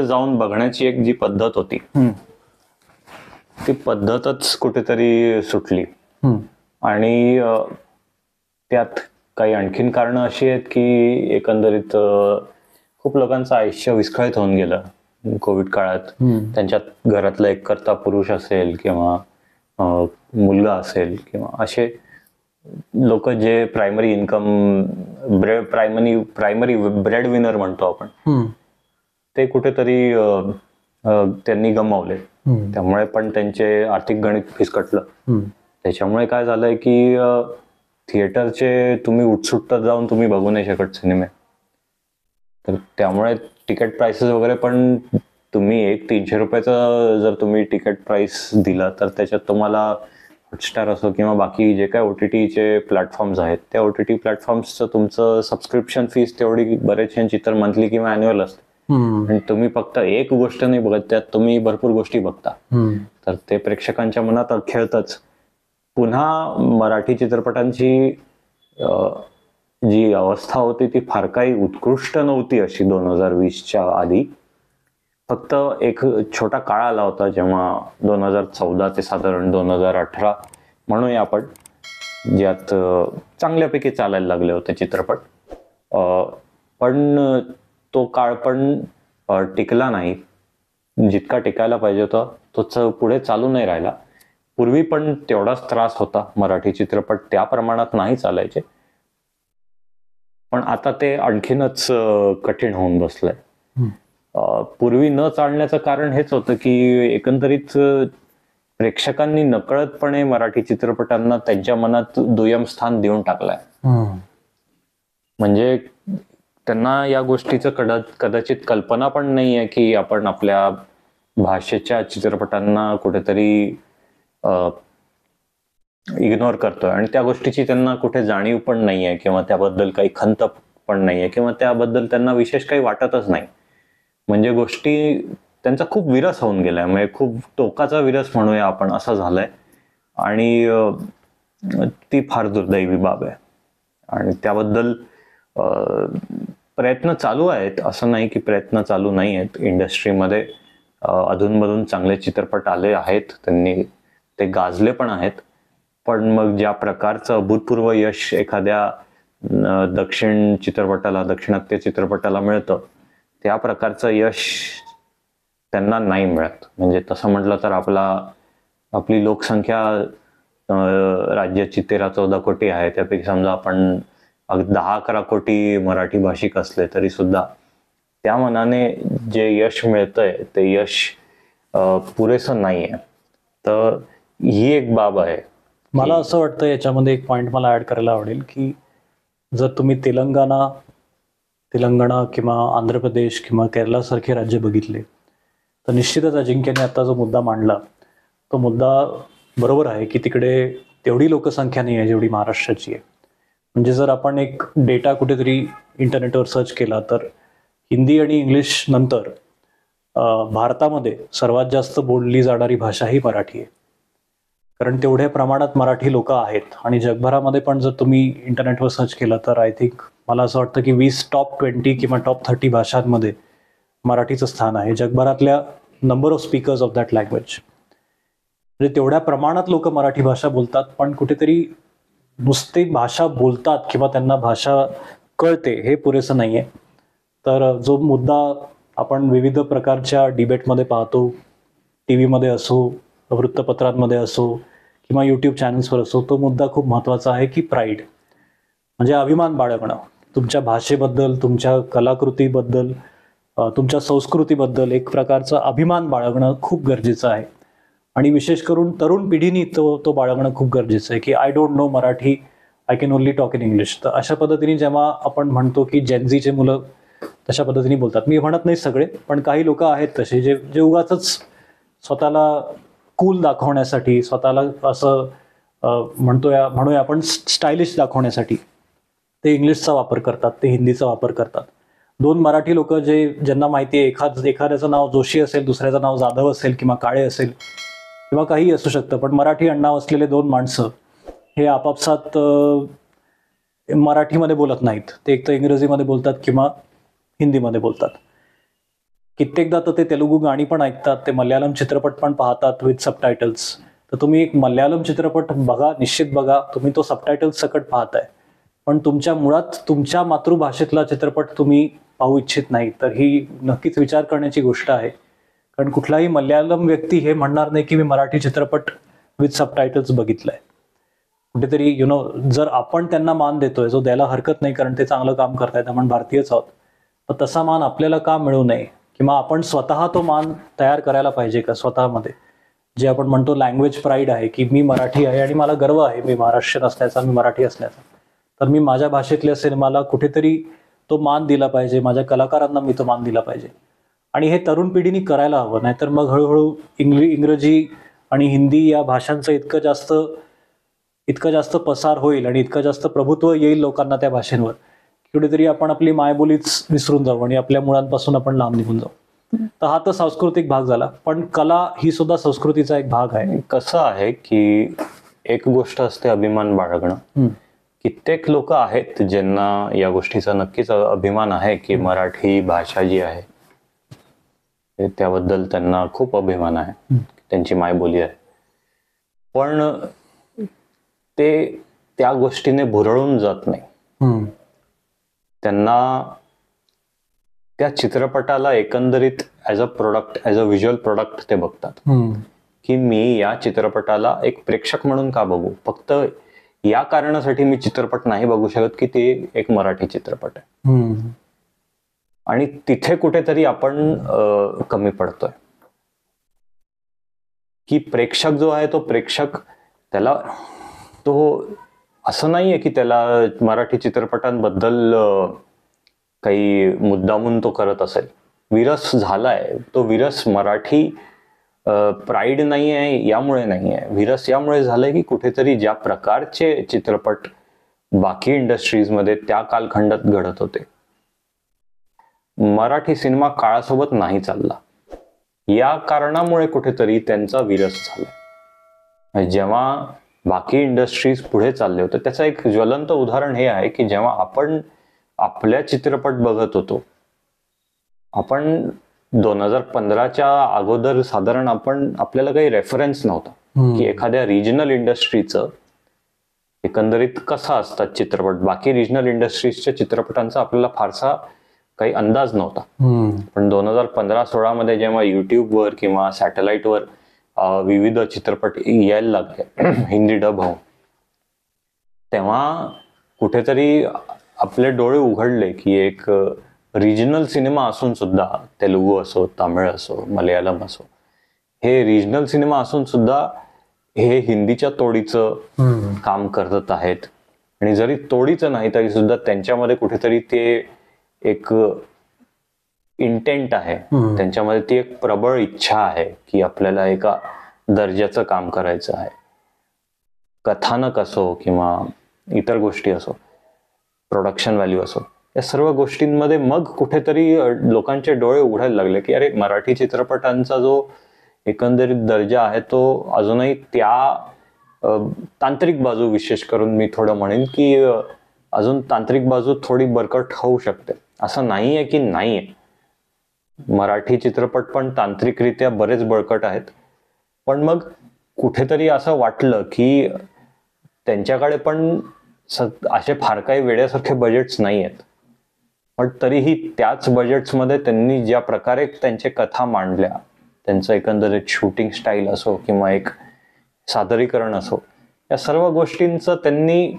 जाऊन बघण्याची एक जी पद्धत होती ती पद्धतच कुठेतरी सुटली. आणि त्यात काही आणखीन कारणं अशी आहेत की एकंदरीत खूप लोकांचं आयुष्य विस्कळीत होऊन गेलं कोविड काळात. त्यांच्यात घरातला एक कर्ता पुरुष असेल किंवा मुलगा असेल किंवा असे लोक जे प्रायमरी ब्रेड विनर म्हणतो आपण, ते कुठेतरी त्यांनी गमावले. त्यामुळे पण त्यांचे आर्थिक गणित फिसकटलं. त्याच्यामुळे काय झालंय की थिएटरचे तुम्ही उत्सुकता जाऊन तुम्ही बघू नाही शकत सिनेमे. तर त्यामुळे तिकीट प्राइसेस वगैरे पण तुम्ही एक 300 रुपयाचा जर तुम्ही तिकीट प्राइस दिला तर त्याच्यात तुम्हाला हॉटस्टार असो किंवा बाकी जे काय OTTचे प्लॅटफॉर्म्स आहेत त्या OTT प्लॅटफॉर्म्सचं तुमचं सबस्क्रिप्शन फीस तेवढी बरेचशी तर मंथली किंवा अॅन्युअल असते. आणि तुम्ही फक्त एक गोष्ट नाही बघत, त्यात तुम्ही भरपूर गोष्टी बघता. तर ते प्रेक्षकांच्या मनात खेळतच. पुन्हा मराठी चित्रपटांची जी अवस्था होती ती फार काही उत्कृष्ट नव्हती अशी 2020च्या आधी. फक्त एक छोटा काळ आला होता जेव्हा 2014 ते साधारण 2018 म्हणूया आपण, ज्यात चांगल्यापैकी चालायला लागले होते चित्रपट. पण तो काळ पण टिकला नाही जितका टिकायला पाहिजे होता. तो पुढे चालू नाही राहिला. पूर्वी पण तेवढाच त्रास होता, मराठी चित्रपट त्या प्रमाणात नाही चालायचे. पण आता ते आणखीनच कठीण होऊन बसलंय. पूर्वी न चालण्याचं कारण हेच होतं की एकंदरीत प्रेक्षकांनी नकळतपणे मराठी चित्रपटांना त्यांच्या मनात दुय्यम स्थान देऊन टाकलंय. म्हणजे त्यांना या गोष्टीचं कदाचित कल्पना पण नाहीये की आपण आपल्या भाषेच्या चित्रपटांना कुठेतरी इग्नोर करतोय. आणि त्या गोष्टीची त्यांना कुठे जाणीव पण नाहीये किंवा त्याबद्दल काही खंत पण नाहीये किंवा त्याबद्दल त्यांना विशेष काही वाटतच नाही. म्हणजे गोष्टी त्यांचा खूप विरस होऊन गेलाय, म्हणजे खूप टोकाचा विरस म्हणूया आपण, असं झालंय. आणि ती फार दुर्दैवी बाब आहे. आणि त्याबद्दल प्रयत्न चालू आहेत, असं नाही की प्रयत्न चालू नाही आहेत. इंडस्ट्रीमध्ये अधूनमधून चांगले चित्रपट आले आहेत, त्यांनी ते गाजले पण आहेत. पण मग ज्या प्रकारचं अभूतपूर्व यश एखाद्या दक्षिणात्य चित्रपटाला मिळतं त्या प्रकारचं यश त्यांना नाही मिळत. म्हणजे तसं म्हटलं तर आपली लोकसंख्या राज्याची 13-14 कोटी आहे. त्यापैकी समजा आपण 10-11 कोटी मराठी भाषिक असले तरी सुद्धा त्या मनाने जे यश मिळतंय ते यश पुरेसं नाहीये. तर ही एक बाब आहे. मला असं वाटतं याच्यामध्ये एक पॉइंट मला ऍड करायला आवडेल की जर तुम्ही तेलंगणा किंवा आंध्र प्रदेश किंवा केरळासारखे राज्य बघितले तर निश्चितच अजिंक्यने आता जो मुद्दा मांडला तो मुद्दा बरोबर आहे की तिकडे तेवढी लोकसंख्या नाही आहे जेवढी महाराष्ट्राची आहे. म्हणजे जर आपण एक डेटा कुठेतरी इंटरनेटवर सर्च केला तर हिंदी आणि इंग्लिश नंतर भारतामध्ये सर्वात जास्त बोलली जाणारी भाषा ही मराठी आहे. कारण तेवढ्या प्रमाणात मराठी लोक आहेत. आणि जगभरामध्ये पण जर तुम्ही इंटरनेटवर सर्च केलं तर आय थिंक मला असं वाटतं की 20 टॉप 20 किंवा टॉप 30 भाषांमध्ये मराठीचं स्थान आहे जगभरातल्या number of speakers of that language. म्हणजे तेवढ्या प्रमाणात लोक मराठी भाषा बोलतात, पण कुठेतरी नुसती भाषा बोलतात किंवा त्यांना भाषा कळते हे पुरेसं नाही आहे. तर जो मुद्दा आपण विविध प्रकारच्या डिबेटमध्ये पाहतो, टी व्हीमध्ये असो, वृत्तपत्रांमध्ये असो किंवा यूट्यूब चॅनल्सवर असो, तो मुद्दा खूप महत्त्वाचा आहे की प्राईड, म्हणजे अभिमान बाळगणं तुमच्या भाषेबद्दल, तुमच्या कलाकृतीबद्दल, तुमच्या संस्कृतीबद्दल एक प्रकारचा अभिमान बाळगणं खूप गरजेचं आहे. आणि विशेष करून तरुण पिढीने तो बाळगणं खूप गरजेचं आहे की I don't know Marathi, I can only talk in English. तर अशा पद्धतीने जेव्हा आपण म्हणतो की जेनझीचे मुलं तशा पद्धतीने बोलतात, मी म्हणत नाही सगळे, पण काही लोक आहेत तसे जे जे उगाचच स्वतःला कूल दाखवण्यासाठी, स्वतःला असं म्हणूया आपण स्टायलिश दाखवण्यासाठी ते इंग्लिशचा वापर करतात, ते हिंदीचा वापर करतात. दोन मराठी लोक ज्यांना माहिती आहे एखाद्याचं नाव जोशी असेल, दुसऱ्याचं नाव जाधव असेल किंवा काळे असेल किंवा काहीही असू शकतं, पण मराठी आडनाव असलेले दोन माणसं हे आपापसात मराठीमध्ये बोलत नाहीत. ते एक तर इंग्रजीमध्ये बोलतात किंवा हिंदीमध्ये बोलतात. कित्येकदा तर ते तेलुगू गाणी पण ऐकतात, ते मल्याळम चित्रपट पण पाहतात विथ सबटायटल्स. तर तुम्ही एक मल्याळम चित्रपट बघा, निश्चित बघा, तुम्ही तो सबटायटल्स सकट पाहताय, पण तुमच्या मुळात तुमच्या मातृभाषेतला चित्रपट तुम्ही पाहू इच्छित नाही, तर ही नक्कीच विचार करण्याची गोष्ट आहे. कारण कुठलाही मल्याळम व्यक्ती हे म्हणणार नाही की मी मराठी चित्रपट विथ सबटायटल्स बघितलाय. कुठेतरी जर आपण त्यांना मान देतोय, जो द्यायला हरकत नाही कारण ते चांगलं काम करतायत, आपण भारतीयच आहोत, तर तसा मान आपल्याला का मिळू नये? किंवा आपण स्वतः तो मान तयार करायला पाहिजे का स्वतःमध्ये? जे आपण म्हणतो लँग्वेज प्राईड आहे की मी मराठी आहे आणि मला गर्व आहे मी महाराष्ट्रीयन असण्याचा, मी मराठी असण्याचा, तर मी माझ्या भाषेतल्या सिनेमाला कुठेतरी तो मान दिला पाहिजे, माझ्या कलाकारांना मी तो मान दिला पाहिजे. आणि हे तरुण पिढीने करायला हवं, नाहीतर मग हळूहळू इंग्रजी आणि हिंदी या भाषांचं इतकं जास्त पसार होईल आणि इतकं जास्त प्रभुत्व येईल लोकांना त्या भाषेंवर, कुठेतरी आपण आपली मायबोलीच विसरून जाऊ आणि आपल्या मुळांपासून आपण लांब निघून जाऊ. तर हा तर सांस्कृतिक भाग झाला, पण कला ही सुद्धा संस्कृतीचा एक भाग आहे. कसं आहे की एक गोष्ट असते अभिमान बाळगणं. कित्येक लोक आहेत ज्यांना या गोष्टीचा नक्कीच अभिमान आहे की मराठी भाषा जी आहे त्याबद्दल त्यांना खूप अभिमान आहे, त्यांची मायबोली आहे. पण ते त्या गोष्टीने भुरळून जात नाही. त्यांना त्या चित्रपटाला एकंदरीत as a product, as a visual product ते बघतात की मी या चित्रपटाला एक प्रेक्षक म्हणून का बघू, फक्त या कारणासाठी मी चित्रपट नाही बघू शकत की ते एक मराठी चित्रपट आहे. आणि तिथे कुठेतरी आपण कमी पडतोय की प्रेक्षक जो आहे तो प्रेक्षक, त्याला तो असं नाहीये की त्याला मराठी चित्रपटांबद्दल काही मुद्दामून तो करत असेल. विरस झालाय तो, विरस मराठी प्राईड नाही आहे यामुळे नाही आहे, विरस यामुळे झालंय की कुठेतरी ज्या प्रकारचे चित्रपट बाकी इंडस्ट्रीजमध्ये त्या कालखंडात घडत होते, मराठी सिनेमा काळासोबत नाही चालला. या कारणामुळे कुठेतरी त्यांचा विरस झाला. जेव्हा बाकी इंडस्ट्रीज पुढे चालले होते, त्याचं एक ज्वलंत उदाहरण हे आहे की जेव्हा आपण आपल्या चित्रपट बघत होतो, आपण 2015च्या अगोदर साधारण आपल्याला काही रेफरन्स नव्हता की एखाद्या रिजनल इंडस्ट्रीचं एकंदरीत कसा असतात चित्रपट. बाकी रिजनल इंडस्ट्रीजच्या चित्रपटांचा आपल्याला फारसा काही अंदाज नव्हता. पण 2015-16 मध्ये जेव्हा युट्यूबवर किंवा सॅटेलाइटवर विविध चित्रपट यायला लागले हिंदी डब होऊन, तेव्हा कुठेतरी आपले डोळे उघडले की एक रिजनल सिनेमा असून सुद्धा, तेलुगू असो, तामिळ असो, मल्याळम असो, हे रिजनल सिनेमा असून सुद्धा हे हिंदीच्या तोडीचं काम करत आहेत. आणि जरी तोडीचं नाही तरी सुद्धा त्यांच्यामध्ये कुठेतरी ते एक इंटेंट आहे, त्यांच्यामध्ये ती एक प्रबळ इच्छा आहे की आपल्याला एका दर्जाचं काम करायचं आहे. कथानक असो किंवा इतर गोष्टी असो, प्रोडक्शन व्हॅल्यू असो, या सर्व गोष्टींमध्ये मग कुठेतरी लोकांचे डोळे उघडायला लागले की अरे, मराठी चित्रपटांचा जो एकंदरीत दर्जा आहे तो अजूनही त्या तांत्रिक बाजू, विशेष करून मी थोडं म्हणेन की अजून तांत्रिक बाजू थोडी बरकट होऊ शकते. असं नाहीये की नाहीये, मराठी चित्रपट पण तांत्रिकरित्या बरेच बळकट आहेत. पण मग कुठेतरी असं वाटलं की त्यांच्याकडे पण असे फार काही वेड्यासारखे बजेट्स नाही आहेत, पण तरीही त्याच बजेट्समध्ये त्यांनी ज्या प्रकारे त्यांचे कथा मांडल्या, त्यांचं एकंदरीत शूटिंग स्टाईल असो किंवा एक सादरीकरण असो, या सर्व गोष्टींचं त्यांनी,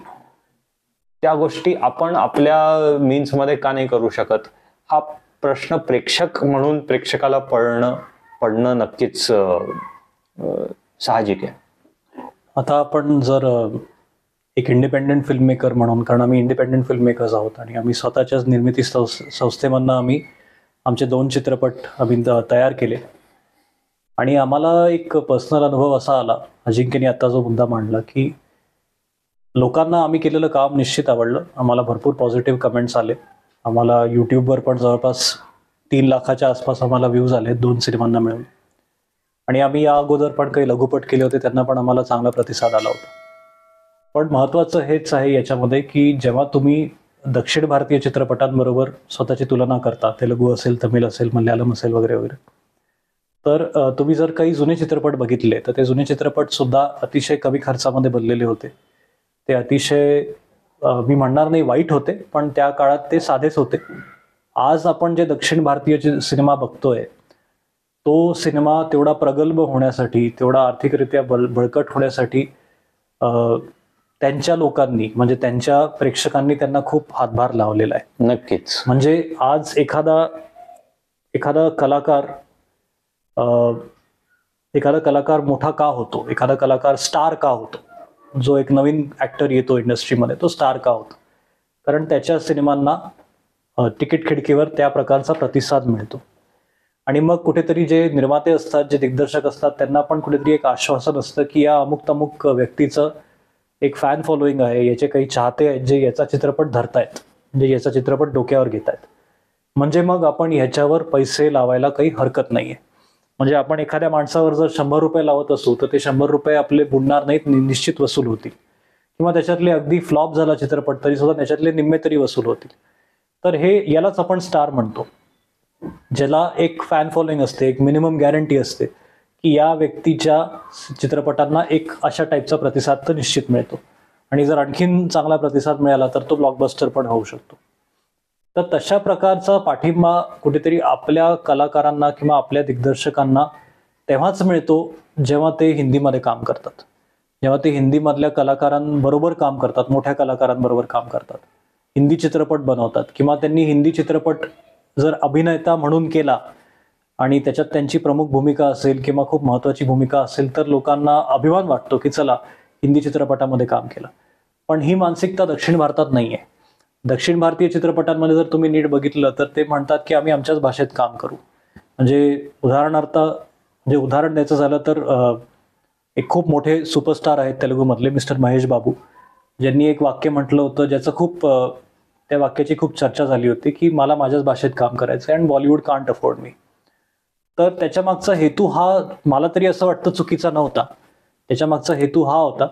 त्या गोष्टी आपण आपल्या मीन्समध्ये का नाही करू शकत, हा प्रश्न प्रेक्षक म्हणून प्रेक्षकाला पडणं नक्कीच साहजिक आहे. आता आपण जर एक इंडिपेंडेंट फिल्म मेकर म्हणून, कारण आम्ही इंडिपेंडेंट फिल्म मेकर्स आहोत आणि आम्ही स्वतःच्याच निर्मिती संस्थेमधनं आम्ही आमचे 2 चित्रपट आम्ही तयार केले आणि आम्हाला एक पर्सनल अनुभव असा आला, अजिंक्यने आता जो मुद्दा मांडला, की लोकांना आम्ही केलेलं काम निश्चित आवडलं. आम्हाला भरपूर पॉझिटिव्ह कमेंट्स आले. आम्हाला यूट्यूबवर पण जवळपास 3 लाखाच्या आसपास आम्हाला व्ह्यूज आले 2 सिनेमांना मिळून. आणि आम्ही या अगोदर पण काही लघुपट केले होते, त्यांना पण आम्हाला चांगला प्रतिसाद आला होता. पण महत्त्वाचं हेच आहे याच्यामध्ये, की जेव्हा तुम्ही दक्षिण भारतीय चित्रपटांबरोबर स्वतःची तुलना करता, तेलुगू असेल, तमिळ असेल, मल्याळम असेल वगैरे वगैरे, तर तुम्ही जर काही जुने चित्रपट बघितले तर ते जुने चित्रपट सुद्धा अतिशय कमी खर्चामध्ये बनलेले होते. ते अतिशय मी म्हणणार नाही वाईट होते, पण त्या काळात ते साधेच होते. आज आपण जे दक्षिण भारतीय सिनेमा बघतोय, तो सिनेमा तेवढा प्रगल्भ होण्यासाठी, तेवढा आर्थिकरित्या बळकट होण्यासाठी त्यांच्या लोकांनी, म्हणजे त्यांच्या प्रेक्षकांनी त्यांना खूप हातभार लावलेला आहे. नक्कीच. म्हणजे आज एखादा कलाकार मोठा का होतो, एखादा कलाकार स्टार का होतो, जो एक नवीन ऍक्टर येतो इंडस्ट्रीमध्ये, तो स्टार का होतो? कारण त्याच्या सिनेमांना तिकीट खिडकीवर त्या प्रकारचा प्रतिसाद मिळतो. आणि मग कुठेतरी जे निर्माते असतात, जे दिग्दर्शक असतात, त्यांना पण कुठेतरी एक आश्वासन असतं, की या अमुक व्यक्तीचं एक फॅन फॉलोईंग आहे, याचे काही चाहते आहेत जे याचा चित्रपट धरतायत, म्हणजे याचा चित्रपट डोक्यावर घेत आहेत. म्हणजे मग आपण ह्याच्यावर पैसे लावायला काही हरकत नाहीये. म्हणजे आपण एखाद्या माणसावर जर 100 रुपये लावत असू तर ते 100 रुपये आपले बुडणार नाहीत, निश्चित वसूल होतील. किंवा त्याच्यातले अगदी फ्लॉप झाला चित्रपट तरी सुद्धा त्याच्यातले निम्मे तरी वसूल होतील. तर यालाच आपण स्टार म्हणतो, ज्याला एक फॅन फॉलोईंग असते, एक मिनिमम गॅरंटी असते, की या व्यक्तीच्या चित्रपटांना एक अशा टाईपचा प्रतिसाद तर निश्चित मिळतो. आणि जर आणखीन चांगला प्रतिसाद मिळाला तर तो ब्लॉकबस्टर पण होऊ शकतो. तर तशा प्रकारचा पाठिंबा कुठेतरी आपल्या कलाकारांना किंवा आपल्या दिग्दर्शकांना तेव्हाच मिळतो जेव्हा ते हिंदीमध्ये काम करतात, जेव्हा ते हिंदीमधल्या कलाकारांबरोबर काम करतात, मोठ्या कलाकारांबरोबर काम करतात, हिंदी चित्रपट बनवतात, किंवा त्यांनी हिंदी चित्रपट जर अभिनेता म्हणून केला आणि त्याच्यात त्यांची प्रमुख भूमिका असेल किंवा खूप महत्त्वाची भूमिका असेल, तर लोकांना अभिमान वाटतो की चला हिंदी चित्रपटामध्ये काम केलं. पण ही मानसिकता दक्षिण भारतात नाहीये. दक्षिण भारतीय चित्रपटांमध्ये जर तुम्ही नीट बघितलं तर ते म्हणतात की आम्ही आमच्याच भाषेत काम करू. म्हणजे उदाहरण द्यायचं झालं तर एक खूप मोठे सुपरस्टार आहेत तेलुगूमधले मिस्टर महेश बाबू, ज्यांनी एक वाक्य म्हटलं होतं, ज्याचं त्या वाक्याची खूप चर्चा झाली होती, की मला माझ्याच भाषेत काम करायचं अँड बॉलिवूड कांट अफोर्ड मी. तर त्याच्या मागचा हेतू हा मला तरी असं वाटतं चुकीचा नव्हता. त्याच्या मागचा हेतू हा होता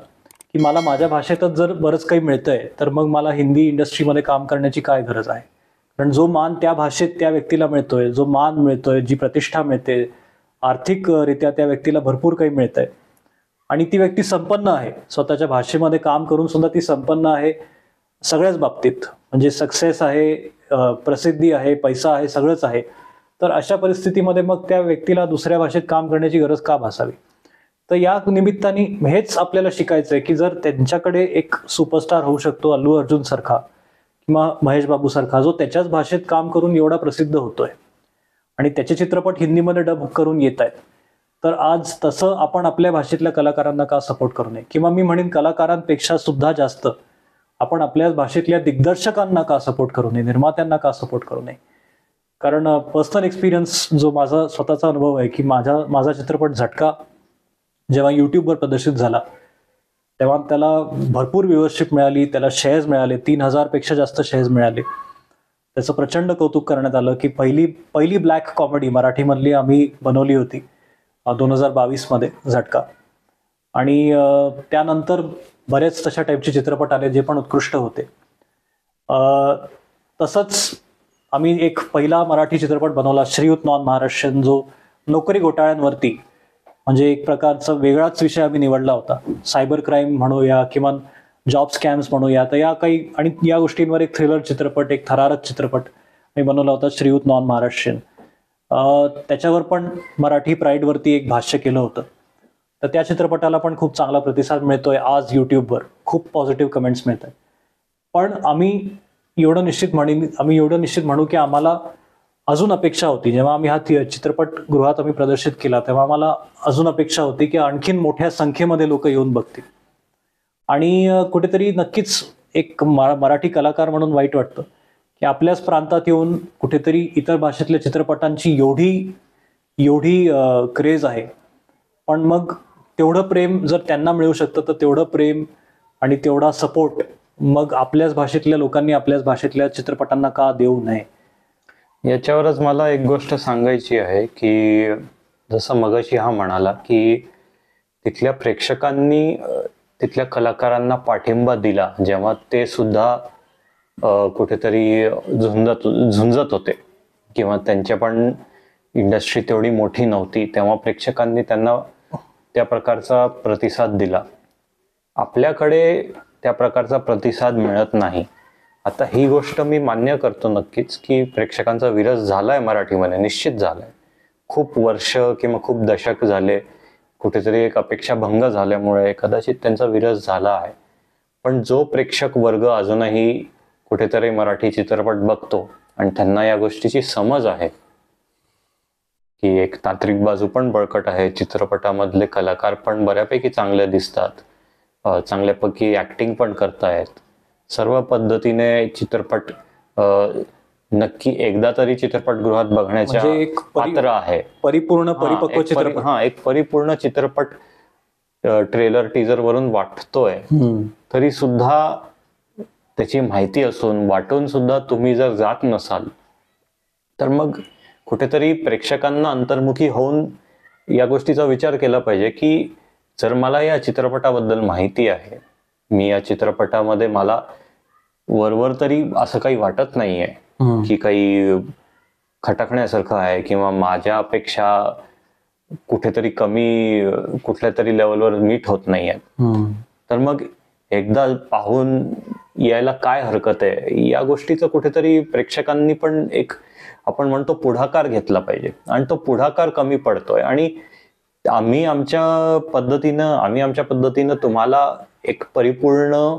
की मला माझ्या भाषेतच जर बरंच काही मिळतंय तर मग मला हिंदी इंडस्ट्रीमध्ये काम करण्याची काय गरज आहे. कारण जो मान त्या भाषेत त्या व्यक्तीला मिळतोय, जो मान मिळतोय, जी प्रतिष्ठा मिळते, आर्थिकरित्या त्या व्यक्तीला भरपूर काही मिळतंय आणि ती व्यक्ती संपन्न आहे, स्वतःच्या भाषेमध्ये काम करून सुद्धा ती संपन्न आहे सगळ्याच बाबतीत. म्हणजे सक्सेस आहे, प्रसिद्धी आहे, पैसा आहे, सगळंच आहे. तर अशा परिस्थितीमध्ये मग त्या व्यक्तीला दुसऱ्या भाषेत काम करण्याची गरज का भासावी? तर या निमित्ताने हेच आपल्याला शिकायचं आहे, की जर त्यांच्याकडे एक सुपरस्टार होऊ शकतो अल्लू अर्जुन सारखा किंवा महेश बाबू सारखा, जो त्याच्याच भाषेत काम करून एवढा प्रसिद्ध होतोय आणि त्याचे चित्रपट हिंदीमध्ये डब करून येत आहेत, तर आज तसं आपण आपल्या भाषेतल्या कलाकारांना का सपोर्ट करू नये? किंवा मी म्हणेन कलाकारांपेक्षा सुद्धा जास्त आपण आपल्या भाषेतल्या दिग्दर्शकांना का सपोर्ट करू नये, निर्मात्यांना का सपोर्ट करू नये? कारण पर्सनल एक्सपिरियन्स जो माझा स्वतःचा अनुभव आहे, की माझा चित्रपट झटका जेव्हा यूट्यूबवर प्रदर्शित झाला तेव्हा त्याला भरपूर व्ह्यूअरशिप मिळाली, त्याला शेअर्स मिळाले, 3000 पेक्षा जास्त शेअर्स मिळाले. त्याचं प्रचंड कौतुक करण्यात आलं, की पहिली ब्लॅक कॉमेडी मराठीमधली आम्ही बनवली होती 2022 मध्ये झटका. आणि त्यानंतर बरेच तशा टाईपचे चित्रपट आले जे पण उत्कृष्ट होते. तसंच आम्ही एक पहिला मराठी चित्रपट बनवला श्रीयुत नॉन महाराष्ट्रीयन, जो नोकरी घोटाळ्यांवरती, म्हणजे एक प्रकारचा वेगळाच विषय आम्ही निवडला होता. सायबर क्राईम म्हणूया किंवा जॉब स्कॅम्स म्हणूया, तर या गोष्टींवर एक थ्रिलर चित्रपट, एक थरारक चित्रपट मी बनवला होता, श्रीयुत नॉन महाराष्ट्रीयन. त्याच्यावर पण मराठी प्राईडवरती एक भाष्य केलं होतं. तर त्या चित्रपटाला पण खूप चांगला प्रतिसाद मिळतोय आज यूट्यूबवर, खूप पॉझिटिव्ह कमेंट्स मिळत आहेत. पण आम्ही एवढं निश्चित म्हणू की आम्हाला अजून अपेक्षा होती, जेव्हा आम्ही हा चित्रपटगृहात आम्ही प्रदर्शित केला तेव्हा आम्हाला अजून अपेक्षा होती की आणखीन मोठ्या संख्येमध्ये लोक येऊन बघतील. आणि कुठेतरी नक्कीच एक मराठी कलाकार म्हणून वाईट वाटतं की आपल्याच प्रांतात येऊन कुठेतरी इतर भाषेतल्या चित्रपटांची एवढी एवढी क्रेज आहे, पण मग तेवढं प्रेम जर त्यांना मिळू शकतं तर तेवढं प्रेम आणि तेवढा सपोर्ट मग आपल्याच भाषेतल्या लोकांनी आपल्याच भाषेतल्या चित्रपटांना का देऊ नये. याच्यावरच मला एक गोष्ट सांगायची आहे की जसं मगाशी हा म्हणाला की तिथल्या प्रेक्षकांनी तिथल्या कलाकारांना पाठिंबा दिला जेव्हा ते सुद्धा कुठेतरी झुंजत होते किंवा त्यांच्या पण इंडस्ट्री तेवढी मोठी नव्हती, तेव्हा प्रेक्षकांनी त्यांना त्या प्रकारचा प्रतिसाद दिला. आपल्याकडे त्या प्रकारचा प्रतिसाद मिळत नाही. आता ही गोष्ट मी मान्य करतो नक्कीच की प्रेक्षकांचा विरस झालाय मराठीमध्ये, निश्चित झालाय. खूप वर्ष किंवा खूप दशक झाले कुठेतरी एक अपेक्षा भंग झाल्यामुळे कदाचित त्यांचा विरस झाला आहे. पण जो प्रेक्षक वर्ग अजूनही कुठेतरी मराठी चित्रपट बघतो आणि त्यांना या गोष्टीची समज आहे की एक तांत्रिक बाजू पण बळकट आहे, चित्रपटामधले कलाकार पण बऱ्यापैकी चांगले दिसतात, चांगल्यापैकी ऍक्टिंग पण करतायत, सर्व पद्धतीने चित्रपट नक्की एकदा तरी चित्रपटगृहात बघण्याच्या म्हणजे एक पात्र आहे. परिपूर्ण परिपक्व चित्रपट. एक परिपूर्ण चित्रपट ट्रेलर टीजर वरून वाटतोय तरी सुद्धा त्याची माहिती असून वाटून सुद्धा तुम्ही जर जात नसाल तर मग कुठेतरी प्रेक्षकांना अंतर्मुखी होऊन या गोष्टीचा विचार केला पाहिजे की जर मला या चित्रपटाबद्दल माहिती आहे, मी या चित्रपटामध्ये मला वरवर तरी असं काही वाटत नाहीये की काही खटकण्यासारखं आहे किंवा माझ्या अपेक्षा कुठेतरी कमी कुठल्या तरी लेवलवर मीट होत नाहीये, तर मग एकदा पाहून यायला काय हरकत आहे. या गोष्टीचं कुठेतरी प्रेक्षकांनी पण एक आपण म्हणतो पुढाकार घेतला पाहिजे आणि तो पुढाकार कमी पडतोय. आणि आम्ही आमच्या पद्धतीनं तुम्हाला एक परिपूर्ण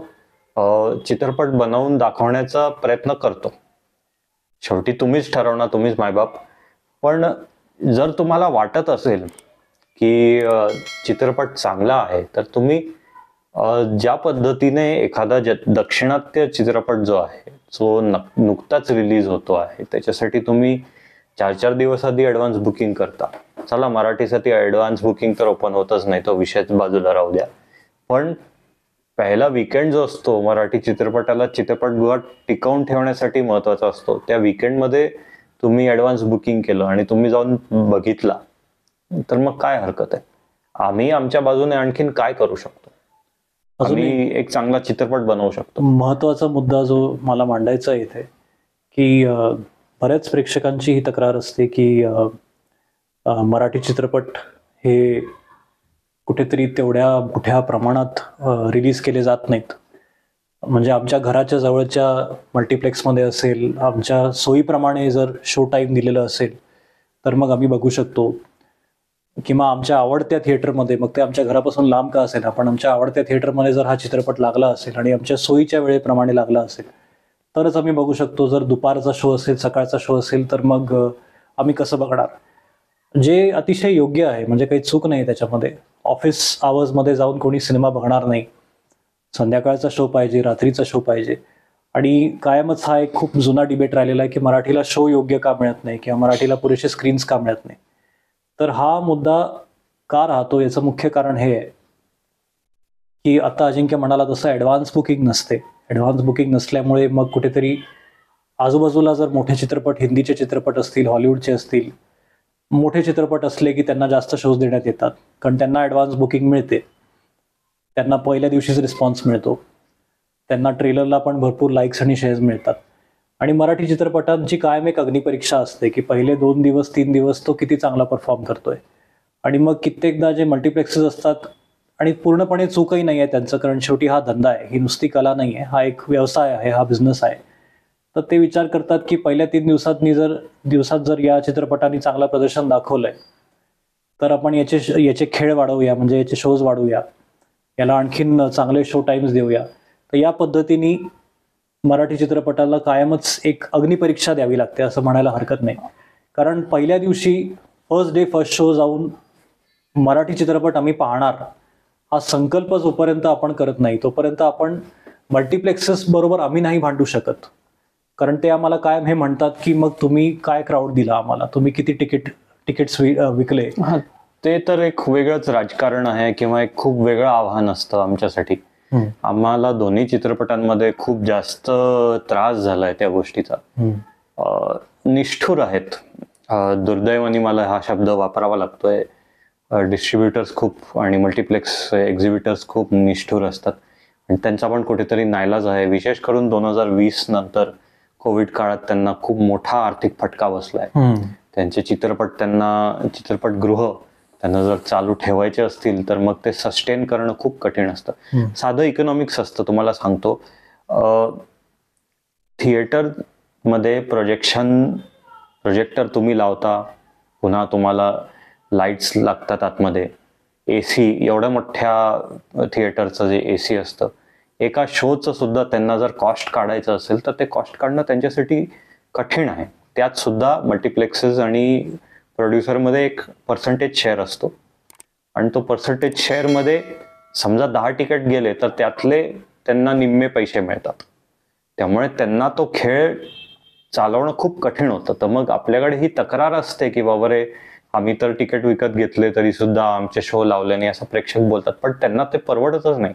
चित्रपट बनवून दाखवण्याचा प्रयत्न करतो. शेवटी तुम्हीच ठरवणार, तुम्हीच मायबाप. पण जर तुम्हाला वाटत असेल की चित्रपट चांगला आहे तर तुम्ही ज्या पद्धतीने एखादा दक्षिणात्य चित्रपट जो आहे जो नुकताच रिलीज होतो आहे त्याच्यासाठी तुम्ही 4-4 दिवस आधी ऍडव्हान्स बुकिंग करता. चला मराठीसाठी ऍडव्हान्स बुकिंग तर ओपन होतच नाही, तो विषयच बाजूला राहू द्या. पण पहिला वीकेंड जो असतो मराठी चित्रपटाला चित्रपटगृहात टिकवून ठेवण्यासाठी महत्वाचा असतो, त्या वीकेंडमध्ये तुम्ही ऍडव्हान्स बुकिंग केलं आणि तुम्ही जाऊन बघितला तर मग काय हरकत आहे. आम्ही आमच्या बाजूने आणखीन काय करू शकतो, आम्ही एक चांगला चित्रपट बनवू शकतो. महत्वाचा मुद्दा जो मला मांडायचा आहे इथे की बऱ्याच प्रेक्षकांची ही तक्रार असते की मराठी चित्रपट हे कुठेतरी तेवढ्या मोठ्या प्रमाणात रिलीज केले जात नाहीत. म्हणजे आमच्या घराच्या जवळच्या मल्टिप्लेक्समध्ये असेल, आमच्या सोयीप्रमाणे जर शो टाईम दिलेलं असेल तर मग आम्ही बघू शकतो, किंवा आमच्या आवडत्या थिएटरमध्ये, मग ते आमच्या घरापासून लांब का असेल, आपण आमच्या आवडत्या थिएटरमध्ये जर हा चित्रपट लागला असेल आणि आमच्या सोयीच्या वेळेप्रमाणे लागला असेल तरच आम्ही बघू शकतो. जर दुपारचा शो असेल, सकाळचा शो असेल तर मग आम्ही कसं बघणार, जे अतिशय योग्य आहे. म्हणजे काही चूक नाही त्याच्यामध्ये. ऑफिस आवर्समध्ये जाऊन कोणी सिनेमा बघणार नाही. संध्याकाळचा शो पाहिजे, रात्रीचा शो पाहिजे. आणि कायमच हा एक खूप जुना डिबेट राहिलेला आहे की मराठीला शो योग्य का मिळत नाही किंवा मराठीला पुरेसे स्क्रीन्स का मिळत नाही. तर हा मुद्दा का राहतो याचं मुख्य कारण हे आहे की आता अजिंक्य म्हणाला तसं ॲडव्हान्स बुकिंग नसते. ॲडव्हान्स बुकिंग नसल्यामुळे मग कुठेतरी आजूबाजूला जर मोठे चित्रपट, हिंदीचे चित्रपट असतील, हॉलिवूडचे असतील, मोठे चित्रपट असले की त्यांना जास्त शोज देण्यात येतात कारण त्यांना ॲडव्हान्स बुकिंग मिळते, त्यांना पहिल्या दिवशीच रिस्पॉन्स मिळतो, त्यांना ट्रेलरला पण भरपूर लाईक्स आणि शेअर्स मिळतात. आणि मराठी चित्रपटांची कायम एक अग्निपरीक्षा असते की पहिले 2 दिवस 3 दिवस तो किती चांगला परफॉर्म करतोय. आणि मग कित्येकदा जे मल्टिप्लेक्सेस असतात, आणि पूर्णपणे चूकही नाही आहे त्यांचं, कारण शेवटी हा धंदा आहे, ही नुसती कला नाही आहे, हा एक व्यवसाय आहे, हा बिझनेस आहे. तर ते विचार करतात की पहिल्या 3 दिवसात जर या चित्रपटाने चांगलं प्रदर्शन दाखवलंय तर आपण याचे खेळ वाढवूया, म्हणजे याचे शोज वाढवूया, याला आणखीन चांगले शो टाइम्स देऊया. तर या पद्धतीने मराठी चित्रपटाला कायमच एक अग्निपरीक्षा द्यावी लागते असं म्हणायला हरकत नाही. कारण पहिल्या दिवशी फर्स्ट डे फर्स्ट शो जाऊन मराठी चित्रपट आम्ही पाहणार हा संकल्प जोपर्यंत आपण करत नाही तोपर्यंत आपण मल्टिप्लेक्सेस बरोबर आम्ही नाही भांडू शकत. कारण ते आम्हाला कायम हे म्हणतात की मग तुम्ही काय क्राऊड दिला आम्हाला, तुम्ही किती तिकीट्स विकले. हा, ते तर एक वेगळंच राजकारण आहे किंवा एक खूप वेगळं आव्हान असतं आमच्यासाठी. आम्हाला दोन्ही चित्रपटांमध्ये खूप जास्त त्रास झालाय त्या गोष्टीचा. निष्ठुर आहेत. दुर्दैवाने मला हा शब्द वापरावा लागतोय. डिस्ट्रीब्युटर्स खूप आणि मल्टिप्लेक्स एक्झिबिटर्स खूप निष्ठुर असतात आणि त्यांचा पण कुठेतरी नाईलाज आहे. विशेष करून 2020 नंतर कोविड काळात त्यांना खूप मोठा आर्थिक फटका बसलाय. त्यांचे चित्रपटगृह त्यांना जर चालू ठेवायचे असतील तर मग ते सस्टेन करणं खूप कठीण असतं. साधं इकॉनॉमिक्स असतं. तुम्हाला सांगतो, थिएटरमध्ये प्रोजेक्टर तुम्ही लावता, पुन्हा तुम्हाला लाईट्स लागतात आतमध्ये, AC, एवढ्या मोठ्या थिएटरचं जे AC असतं, एका शोचं सुद्धा त्यांना जर कॉस्ट काढायचं असेल तर ते कॉस्ट काढणं त्यांच्यासाठी कठीण आहे. त्यात सुद्धा मल्टिप्लेक्सेस आणि प्रोड्युसरमध्ये एक पर्सेंटेज शेअर असतो आणि तो पर्सेंटेज शेअरमध्ये समजा 10 तिकीट गेले तर त्यातले त्यांना निम्मे पैसे मिळतात. त्यामुळे त्यांना तो खेळ चालवणं खूप कठीण होतं. तर मग आपल्याकडे ही तक्रार असते की बाबा रे, आम्ही तर तिकीट विकत घेतले तरी सुद्धा आमचे शो लावले नाही असं प्रेक्षक बोलतात. पण त्यांना ते परवडतच नाही.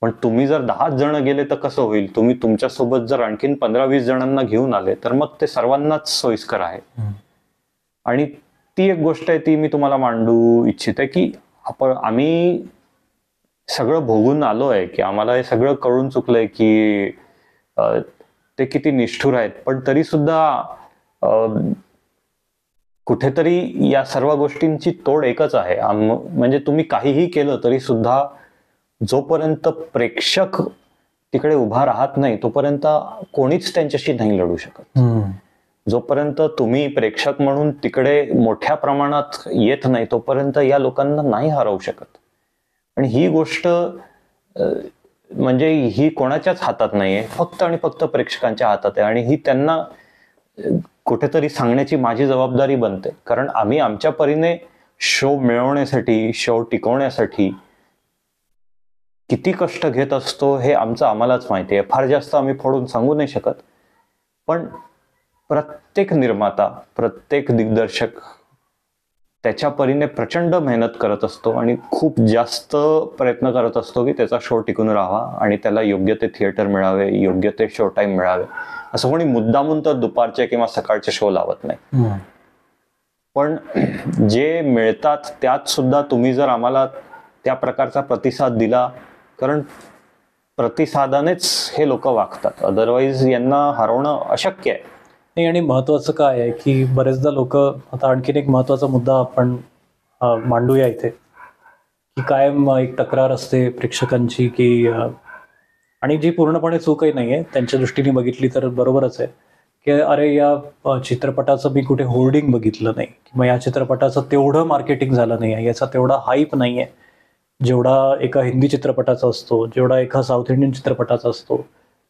पण तुम्ही जर 10 जण गेले तर कसं होईल? तुम्ही तुमच्यासोबत जर आणखीन 15-20 जणांना घेऊन आले तर मग ते सर्वांनाच सोयीस्कर आहे. आणि ती एक गोष्ट आहे ती मी तुम्हाला मांडू इच्छिते की आम्ही सगळं भोगून आलोय की आम्हाला हे सगळं कळून चुकलंय की ते किती निष्ठुर आहेत. पण तरी सुद्धा कुठेतरी या सर्व गोष्टींची तोड एकच आहे. म्हणजे तुम्ही काहीही केलं तरी सुद्धा जोपर्यंत प्रेक्षक तिकडे उभा राहत नाही तोपर्यंत कोणीच त्यांच्याशी नाही लढू शकत. जोपर्यंत तुम्ही प्रेक्षक म्हणून तिकडे मोठ्या प्रमाणात येत नाही तोपर्यंत या लोकांना नाही हरवू शकत. आणि ही गोष्ट म्हणजे ही कोणाच्याच हातात नाहीये, फक्त आणि फक्त प्रेक्षकांच्या हातात आहे. आणि ही त्यांना कुठेतरी सांगण्याची माझी जबाबदारी बनते. कारण आम्ही आमच्या परीने शो मिळवण्यासाठी, शो टिकवण्यासाठी किती कष्ट घेत असतो हे आम्हालाच माहिती आहे. फार जास्त आम्ही फोडून सांगू नाही शकत. पण प्रत्येक निर्माता, प्रत्येक दिग्दर्शक त्याच्या परीने प्रचंड मेहनत करत असतो आणि खूप जास्त प्रयत्न करत असतो की त्याचा शो टिकून राहावा आणि त्याला योग्य ते थिएटर मिळावे, योग्य ते शो टाइम मिळावे. असं कोणी मुद्दामून तर दुपारचे किंवा सकाळचे शो लावत नाही. पण जे मिळतात त्यात सुद्धा तुम्ही जर आम्हाला त्या प्रकारचा प्रतिसाद दिला, कारण प्रतिसादानेच हे लोक वागतात, अदरवाईज यांना हरवणं अशक्य आहे. नाही, आणि महत्वाचं काय आहे की बरेचदा लोक, आता आणखीन एक महत्वाचा मुद्दा आपण मांडूया इथे, की कायम एक तक्रार असते प्रेक्षकांची की आणि जी पूर्णपणे चूकही नाहीये त्यांच्या दृष्टीने बघितली तर बरोबरच आहे, की अरे या चित्रपटाचं मी कुठे होर्डिंग बघितलं नाही किंवा या चित्रपटाचं तेवढं मार्केटिंग झालं नाही आहे, याचा तेवढा हाईप नाही आहे जेवढा एका हिंदी चित्रपटाचा असतो, जेवढा एका साऊथ इंडियन चित्रपटाचा असतो.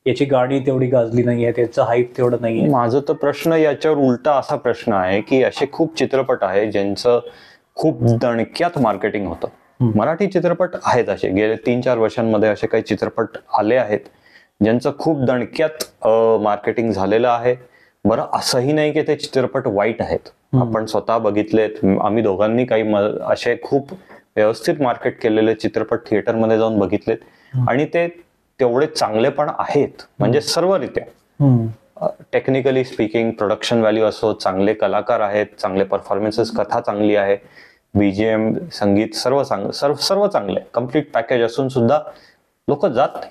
याची गाणी तेवढी गाजली नाहीये, त्याचं हाईप तेवढं नाहीये. माझं तर प्रश्न याच्यावर उलटा असा प्रश्न आहे की असे खूप चित्रपट आहे ज्यांचं खूप दणक्यात मार्केटिंग होतं. मराठी चित्रपट आहेत असे, गेले 3-4 वर्षांमध्ये असे काही चित्रपट आले आहेत ज्यांचं खूप दणक्यात मार्केटिंग झालेलं आहे. बरं, असंही नाही की ते चित्रपट वाईट आहेत. आपण स्वतः बघितलेत, आम्ही दोघांनी काही असे खूप व्यवस्थित मार्केट केलेले चित्रपट थिएटरमध्ये जाऊन बघितलेत आणि ते तेवढे चांगले पण आहेत. म्हणजे सर्वरित्या टेक्निकली स्पीकिंग, प्रोडक्शन व्हॅल्यू असो, चांगले कलाकार आहेत, चांगले परफॉर्मन्सेस, कथा चांगली आहे, BGM, संगीत सर्व चांगले, कम्प्लीट पॅकेज असून सुद्धा लोक जात नाही.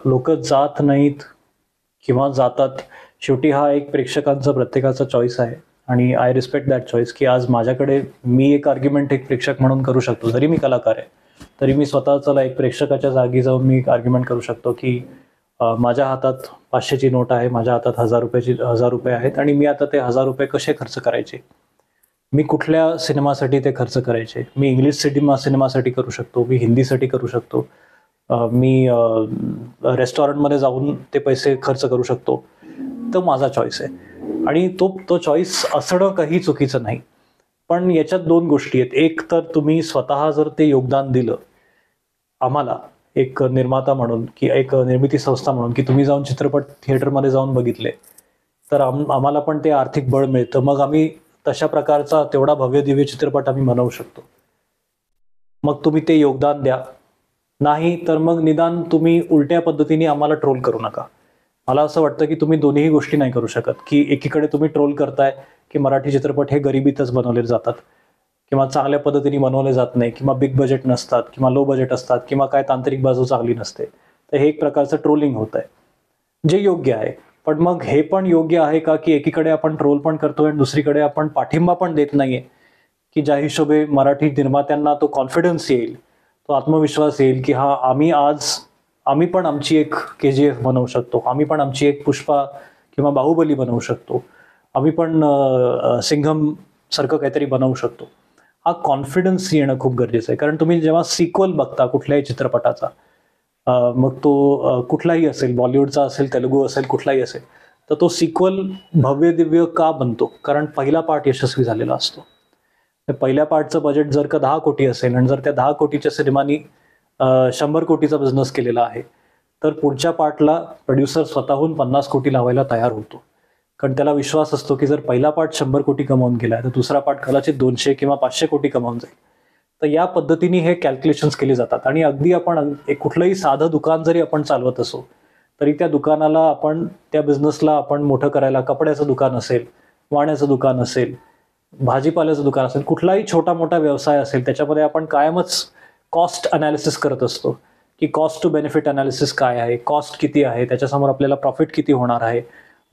लोक जात नाहीत किंवा जातात, शेवटी हा एक प्रेक्षकांचा प्रत्येकाचा चॉईस आहे आणि आय रिस्पेक्ट दॅट चॉईस. की आज माझ्याकडे मी एक आर्ग्युमेंट एक प्रेक्षक म्हणून करू शकतो, जरी मी कलाकार आहे तरी मी स्वतःला एक प्रेक्षकाच्या जागी जाऊन मी एक आर्ग्युमेंट करू शकतो की माझ्या हातात 500ची नोट आहे, माझ्या हातात 1000 रुपये आहेत आणि मी आता ते 1000 रुपये कसे खर्च करायचे, मी कुठल्या सिनेमासाठी ते खर्च करायचे. मी इंग्लिश सिनेमासाठी करू शकतो, मी हिंदीसाठी करू शकतो, मी रेस्टॉरंटमध्ये जाऊन ते पैसे खर्च करू शकतो. तो माझा चॉईस आहे. आणि तो चॉईस असणं काही चुकीचं नाही. पण याच्यात दोन गोष्टी आहेत. एक तर तुम्ही स्वतः जर ते योगदान दिलं आम्हाला एक निर्माता म्हणून की एक निर्मिती संस्था म्हणून, की तुम्ही जाऊन चित्रपट थिएटरमध्ये जाऊन बघितले, तर आम्हाला पण ते आर्थिक बळ मिळतं. मग आम्ही तशा प्रकारचा तेवढा भव्य दिव्य चित्रपट आम्ही बनवू शकतो. मग तुम्ही ते योगदान द्या. नाही तर मग निदान तुम्ही उलट्या पद्धतीने आम्हाला ट्रोल करू नका. मला असं वाटतं की तुम्ही दोन्हीही गोष्टी नाही करू शकत, की एकीकडे तुम्ही ट्रोल करताय की मराठी चित्रपट हे गरिबीतच बनवले जातात किंवा चांगल्या पद्धतीने बनवले जात नाही किंवा बिग बजेट नसतात किंवा लो बजेट असतात किंवा काय तांत्रिक बाजू चांगली नसते. तर हे एक प्रकारचं ट्रोलिंग होत आहे, जे योग्य आहे. पण मग हे पण योग्य आहे का की एकीकडे आपण ट्रोल पण करतोय आणि दुसरीकडे आपण पाठिंबा पण देत नाहीये, की ज्या हिशोबे मराठी निर्मात्यांना तो कॉन्फिडन्स येईल, तो आत्मविश्वास येईल की हा आम्ही पण आमची एक KGF बनवू शकतो, आम्ही पण आमची एक पुष्पा किंवा बाहुबली बनवू शकतो, आम्ही पण सिंघम सारखं काहीतरी बनवू शकतो. हा कॉन्फिडन्स येणं खूप गरजेचं आहे. कारण तुम्ही जेव्हा सिक्वल बघता कुठल्याही चित्रपटाचा, मग तो कुठलाही असेल, बॉलिवूडचा असेल, तेलुगू असेल, कुठलाही असेल, तर तो सिक्वल भव्य दिव्य का बनतो? कारण पहिला पार्ट यशस्वी झालेला असतो. तर पहिल्या पार्टचं बजेट जर का 10 कोटी असेल आणि जर त्या 10 कोटीच्या सिनेमानी 100 कोटीचा बिझनेस केलेला आहे, तर पुढच्या पार्टला प्रोड्युसर स्वतःहून 50 कोटी लावायला तयार होतो. कारण त्याला विश्वास असतो की जर पहिला पार्ट 100 कोटी कमावून गेलाय, तर दुसरा पार्ट कदाचित 200 किंवा 500 कोटी कमावून जाईल. तर या पद्धतीने हे कॅल्क्युलेशन्स केली जातात. आणि अगदी आपण कुठलंही साधं दुकान जरी आपण चालवत असो, तरी त्या दुकानाला आपण, त्या बिझनेसला आपण मोठं करायला, कपड्याचं दुकान असेल, वाण्याचं दुकान असेल, भाजीपाल्याचं दुकान असेल, कुठलाही छोटा मोठा व्यवसाय असेल, त्याच्यामध्ये आपण कायमच कॉस्ट अनालिसिस करत असतो, की कॉस्ट टू बेनिफिट अनालिसिस काय आहे, कॉस्ट किती आहे, त्याच्यासमोर आपल्याला प्रॉफिट किती होणार आहे,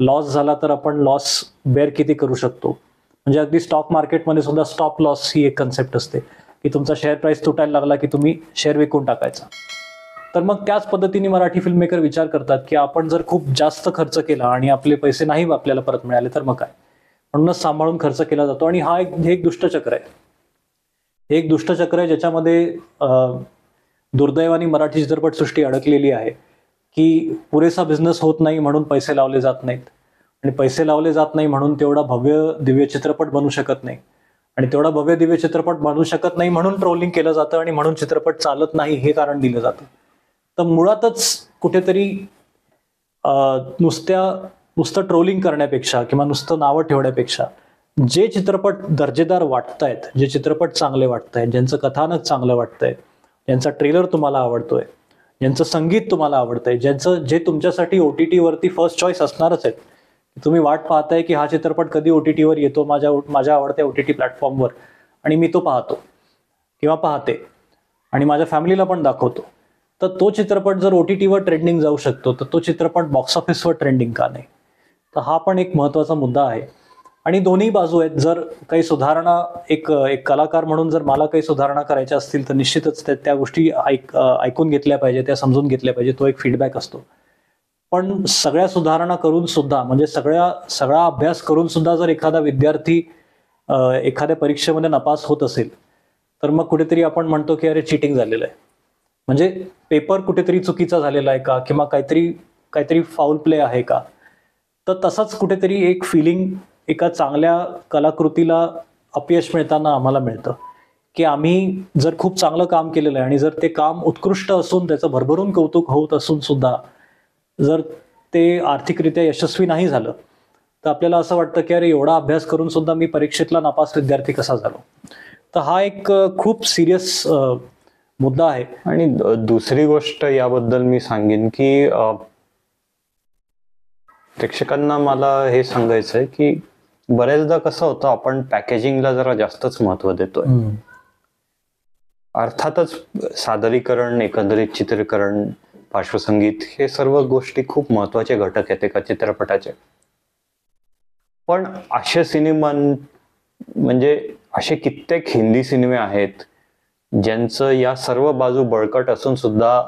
लॉस झाला तर आपण लॉस बेअर किती करू शकतो. म्हणजे अगदी स्टॉक मार्केटमध्ये सुद्धा स्टॉप लॉस ही एक कन्सेप्ट असते, की तुमचा शेअर प्राइस तुटायला लागला की तुम्ही शेअर विकून टाकायचा. तर मग त्याच पद्धतीने मराठी फिल्म मेकर विचार करतात, की आपण जर खूप जास्त खर्च केला आणि आपले पैसे नाही आपल्याला परत मिळाले तर मग काय. म्हणूनच सांभाळून खर्च केला जातो. आणि हे एक दुष्टचक्र आहे. हे एक दुष्टचक्र आहे ज्याच्यामध्ये दुर्दैवाने मराठी चित्रपटसृष्टी अडकलेली आहे, की पुरेसा बिझनेस होत नाही म्हणून पैसे लावले जात नाहीत, आणि पैसे लावले जात नाही म्हणून तेवढा भव्य दिव्य चित्रपट बनू शकत नाही, आणि तेवढा भव्य दिव्य चित्रपट बनू शकत नाही म्हणून ट्रोलिंग केलं जातं आणि म्हणून चित्रपट चालत नाही हे कारण दिलं जातं. तर मुळातच कुठेतरी नुसतं ट्रोलिंग करण्यापेक्षा किंवा नुसतं नावं ठेवण्यापेक्षा जे चित्रपट दर्जेदार वाटतायत, जे चित्रपट चांगले वाटतायत, ज्यांचं कथानक चांगलं वाटतंय, ज्यांचा ट्रेलर तुम्हाला आवडतोय, ज्यांचं संगीत तुम्हाला आवडतंय, जे तुमच्यासाठी OTT वरती फर्स्ट चॉईस असणारच आहेत, तुम्ही वाट पाहताय की हा चित्रपट कधी OTT वर येतो माझ्या आवडत्या OTT प्लॅटफॉर्मवर, आणि मी तो पाहतो किंवा पाहते आणि माझ्या फॅमिलीला पण दाखवतो, तर तो चित्रपट जर OTT वर ट्रेंडिंग जाऊ शकतो, तर तो चित्रपट बॉक्स ऑफिसवर ट्रेंडिंग का नाही? तर हा पण एक महत्वाचा मुद्दा आहे. आणि दोन्ही बाजू आहेत. जर काही सुधारणा, एक कलाकार म्हणून जर मला काही सुधारणा करायच्या असतील तर निश्चितच त्या गोष्टी ऐकून घेतल्या पाहिजे, त्या समजून घेतल्या पाहिजे. तो एक फीडबॅक असतो. पण सगळ्या सुधारणा करून सुद्धा, म्हणजे सगळा अभ्यास करून सुद्धा जर एखादा विद्यार्थी एखाद्या परीक्षेमध्ये नापास होत असेल, तर मग कुठेतरी आपण म्हणतो की अरे चीटिंग झालेलं आहे, म्हणजे पेपर कुठेतरी चुकीचा झालेला आहे का, किंवा काहीतरी फाऊल प्ले आहे का. तर तसंच कुठेतरी एक फिलिंग एका चांगल्या कलाकृतीला अपयश मिळताना आम्हाला मिळतं, की आम्ही जर खूप चांगलं काम केलेलं आहे आणि जर ते काम उत्कृष्ट असून त्याचं भरभरून कौतुक होत असून सुद्धा जर ते आर्थिकरित्या यशस्वी नाही झालं, तर आपल्याला असं वाटतं की अरे एवढा अभ्यास करून सुद्धा मी परीक्षेतला नापास विद्यार्थी कसा झालो. तर हा एक खूप सिरियस मुद्दा आहे. आणि दुसरी गोष्ट याबद्दल मी सांगेन की प्रेक्षकांना मला हे सांगायचं आहे की बऱ्याचदा कसं होतं, आपण पॅकेजिंगला जरा जास्तच महत्व देतोय. अर्थातच सादरीकरण, एकंदरीत चित्रीकरण, पार्श्वसंगीत हे सर्व गोष्टी खूप महत्वाचे घटक आहेत एका चित्रपटाचे. पण असे सिनेमा, म्हणजे असे कित्येक हिंदी सिनेमे आहेत ज्यांचं या सर्व बाजू बळकट असून सुद्धा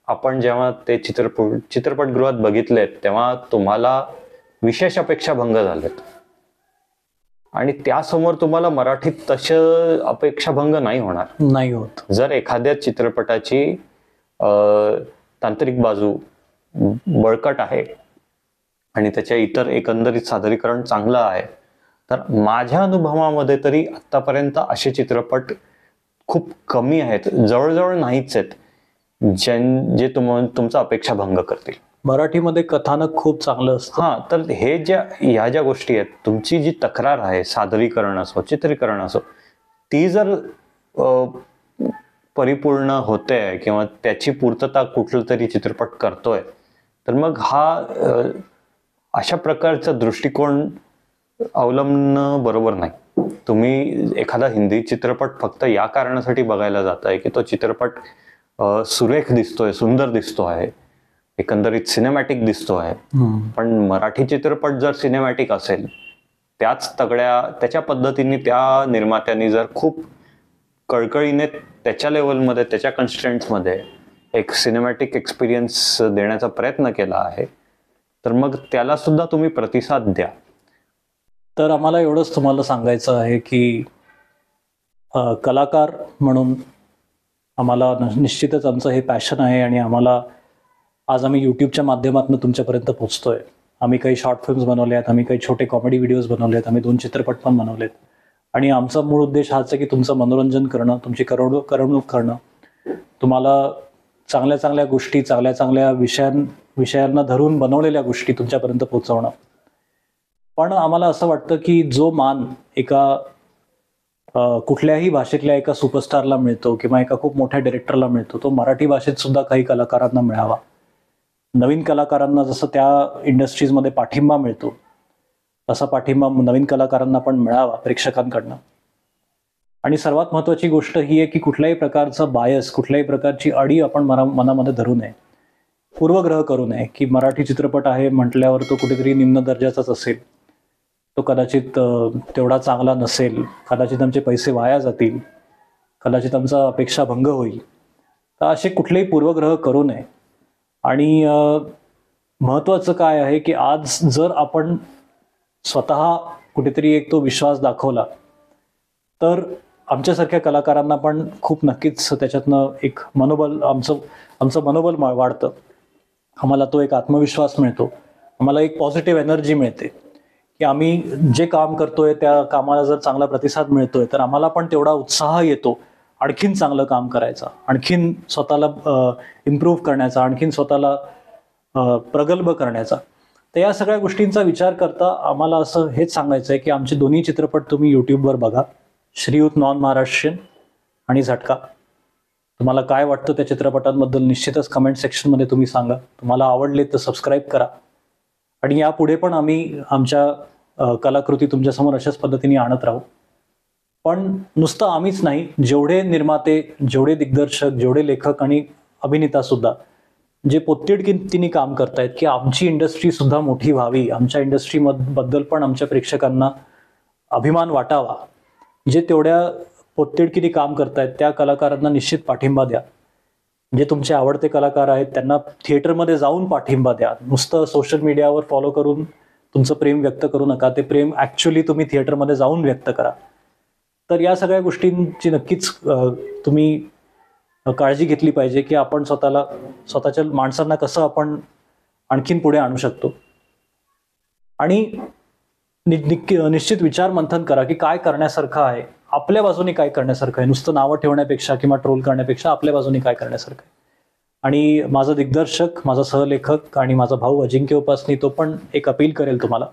आपण जेव्हा ते चित्रपटगृहात बघितलेत तेव्हा तुम्हाला विशेष अपेक्षा भंग झालेत, आणि त्यासमोर तुम्हाला मराठीत तसे अपेक्षा भंग नाही होत. जर एखाद्या चित्रपटाची तांत्रिक बाजू बळकट आहे आणि त्याच्या इतर एकंदरीत सादरीकरण चांगलं आहे. तर माझ्या अनुभवामध्ये तरी आतापर्यंत असे चित्रपट खूप कमी आहेत, जवळजवळ नाहीच आहेत, जे तुमचा अपेक्षा भंग करतील. मराठीमध्ये कथानक खूप चांगलं असतं. हा, तर हे ह्या ज्या गोष्टी आहेत, तुमची जी तक्रार आहे, सादरीकरण असो, चित्रीकरण असो, ती जर परिपूर्ण होते किंवा त्याची पूर्तता कुठलं तरी चित्रपट करतोय, तर मग हा अशा प्रकारचा दृष्टिकोन अवलंबणं बरोबर नाही. तुम्ही एखादा हिंदी चित्रपट फक्त या कारणासाठी बघायला जाताय की तो चित्रपट सुरेख दिसतोय, सुंदर दिसतो आहे, एकंदरीत सिनेमॅटिक दिसतो आहे. पण मराठी चित्रपट जर सिनेमॅटिक असेल, त्याच्या पद्धतीने त्या निर्मात्यांनी जर खूप कळकळीने त्याच्या लेवलमध्ये, त्याच्या कन्स्ट्रेंट्समध्ये एक सिनेमॅटिक एक्सपिरियन्स देण्याचा प्रयत्न केला आहे, तर मग त्याला सुद्धा तुम्ही प्रतिसाद द्या. तर आम्हाला एवढंच तुम्हाला सांगायचं आहे की कलाकार म्हणून आम्हाला निश्चितच आमचं हे पॅशन आहे आणि आज आम्ही यूट्यूबच्या माध्यमातून तुमच्यापर्यंत पोहोचतोय. आम्ही काही शॉर्ट फिल्म्स बनवले आहेत, आम्ही काही छोटे कॉमेडी व्हिडिओज बनवले आहेत, आम्ही 2 चित्रपट पण बनवलेत. आणि आमचा मूळ उद्देश हाच आहे की तुमचं मनोरंजन करणं, तुमची करमणूक करणं, तुम्हाला चांगल्या चांगल्या गोष्टी, चांगल्या चांगल्या विषयांना धरून बनवलेल्या गोष्टी तुमच्यापर्यंत पोहोचवणं. पण आम्हाला असं वाटतं की जो मान एका कुठल्याही भाषेतल्या एका सुपरस्टारला मिळतो किंवा एका खूप मोठ्या डिरेक्टरला मिळतो, तो मराठी भाषेत सुद्धा काही कलाकारांना मिळावा. नवीन कलाकारांना जसं त्या इंडस्ट्रीजमध्ये पाठिंबा मिळतो, तसा पाठिंबा नवीन कलाकारांना पण मिळावा प्रेक्षकांकडनं. आणि सर्वात महत्त्वाची गोष्ट ही आहे की कुठल्याही प्रकारचा बायस, कुठल्याही प्रकारची अडी आपण मनामध्ये धरू नये, पूर्वग्रह करू नये की मराठी चित्रपट आहे म्हटल्यावर तो कुठेतरी निम्न दर्जाचाच असेल, तो कदाचित तेवढा चांगला नसेल, कदाचित आमचे पैसे वाया जातील, कदाचित आमचा अपेक्षा भंग होईल. तर असे कुठलेही पूर्वग्रह करू नये. आणि महत्त्वाचं काय आहे की आज जर आपण स्वतः कुठेतरी एक तो विश्वास दाखवला, तर आमच्यासारख्या कलाकारांना पण खूप नक्कीच त्याच्यातनं एक मनोबल, आमचं मनोबल वाढतं. आम्हाला तो एक आत्मविश्वास मिळतो, आम्हाला एक पॉझिटिव्ह एनर्जी मिळते की आम्ही जे काम करतोय त्या कामाला जर चांगला प्रतिसाद मिळतोय, तर आम्हाला पण तेवढा उत्साह येतो आणखीन चांगलं काम करायचा, आणखीन स्वतःला इम्प्रूव्ह करण्याचा, आणखीन स्वतःला प्रगल्भ करण्याचा. तर या सगळ्या गोष्टींचा विचार करता आम्हाला असं हेच सांगायचं आहे की आमचे दोन्ही चित्रपट तुम्ही यूट्यूबवर बघा, श्रीयुत नॉन महाराष्ट्रीयन आणि झटका. तुम्हाला काय वाटतं त्या चित्रपटांबद्दल निश्चितच कमेंट सेक्शनमध्ये तुम्ही सांगा. तुम्हाला आवडले तर सबस्क्राईब करा. आणि यापुढे पण आम्ही आमच्या कलाकृती तुमच्यासमोर अशाच पद्धतीने आणत राहू. पण नुसतं आम्हीच नाही, जेवढे निर्माते, जेवढे दिग्दर्शक, जेवढे लेखक आणि अभिनेता सुद्धा जे पोत्तिडकीने काम करतायत की आमची इंडस्ट्री सुद्धा मोठी व्हावी, आमच्या इंडस्ट्रीबद्दल पण आमच्या प्रेक्षकांना अभिमान वाटावा, जे तेवढ्या पोत्तिडकीने काम करतायत त्या कलाकारांना निश्चित पाठिंबा द्या. जे तुमचे आवडते कलाकार आहेत त्यांना थिएटरमध्ये जाऊन पाठिंबा द्या. नुसतं सोशल मीडियावर फॉलो करून तुमचं प्रेम व्यक्त करू नका, ते प्रेम ॲक्च्युली तुम्ही थिएटरमध्ये जाऊन व्यक्त करा. तर या सगळ्या गोष्टींची नक्कीच तुम्ही काळजी घेतली पाहिजे की आपण स्वतःच्या माणसांना कसं आपण आणखीन पुढे आणू शकतो. आणि निश्चित विचार मंथन करा की काय करण्यासारखं आहे, आपल्या बाजूने काय करण्यासारखं आहे. नुसतं नावं ठेवण्यापेक्षा किंवा ट्रोल करण्यापेक्षा आपल्या बाजूने काय करण्यासारखं आहे. आणि माझा दिग्दर्शक, माझा सहलेखक आणि माझा भाऊ अजिंक्य उपासनी तो पण एक अपील करेल तुम्हाला.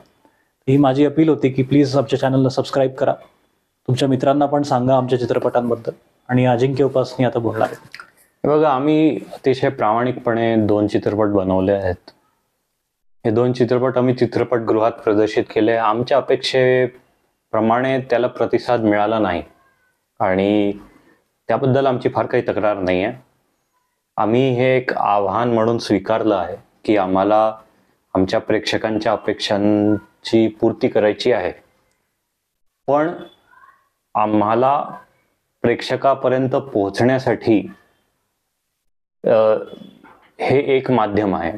ही माझी अपील होती की प्लीज आमच्या चॅनलला सबस्क्राईब करा, तुमच्या मित्रांना पण सांगा आमच्या चित्रपटांबद्दल. आणि अजिंक्य उपासनी आता बोलणार आहे. बघा, आम्ही अतिशय प्रामाणिकपणे 2 चित्रपट बनवले आहेत. हे 2 चित्रपट आम्ही चित्रपटगृहात प्रदर्शित केले. आमच्या अपेक्षेप्रमाणे त्याला प्रतिसाद मिळाला नाही आणि त्याबद्दल आमची फार काही तक्रार नाही आहे. आम्ही हे एक आव्हान म्हणून स्वीकारलं आहे की आम्हाला आमच्या प्रेक्षकांच्या अपेक्षांची पूर्ती करायची आहे. पण आम्हाला प्रेक्षकापर्यंत पोहोचण्यासाठी हे एक माध्यम आहे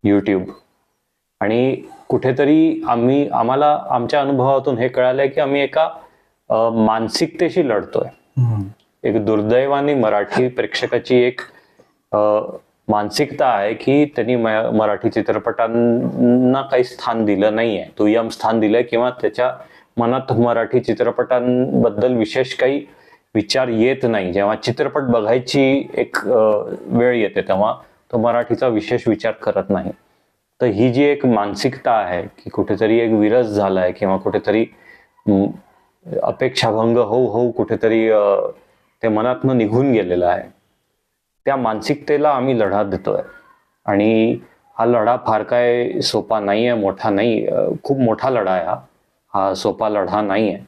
यूट्यूब. आणि कुठेतरी आम्हाला आमच्या अनुभवातून हे कळालंय की आम्ही एका मानसिकतेशी लढतोय. एक दुर्दैवाने मराठी प्रेक्षकाची एक मानसिकता आहे की त्यांनी मराठी चित्रपटांना काही स्थान दिलं नाहीये, दुय्यम स्थान दिलंय, किंवा त्याच्या मनात मराठी चित्रपटांबद्दल विशेष काही विचार येत नाही. जेव्हा चित्रपट बघायची एक वेळ येते तेव्हा तो मराठीचा विशेष विचार करत नाही. तर ही जी एक मानसिकता आहे की कुठेतरी एक विरस झालाय किंवा कुठेतरी अपेक्षाभंग होऊ होऊ कुठेतरी ते मनातनं निघून गेलेलं आहे, त्या मानसिकतेला आम्ही लढा देतोय. आणि हा लढा फार काय सोपा नाही आहे, मोठा नाही, खूप मोठा लढा आहे हा सोपा लढा नाही आहे.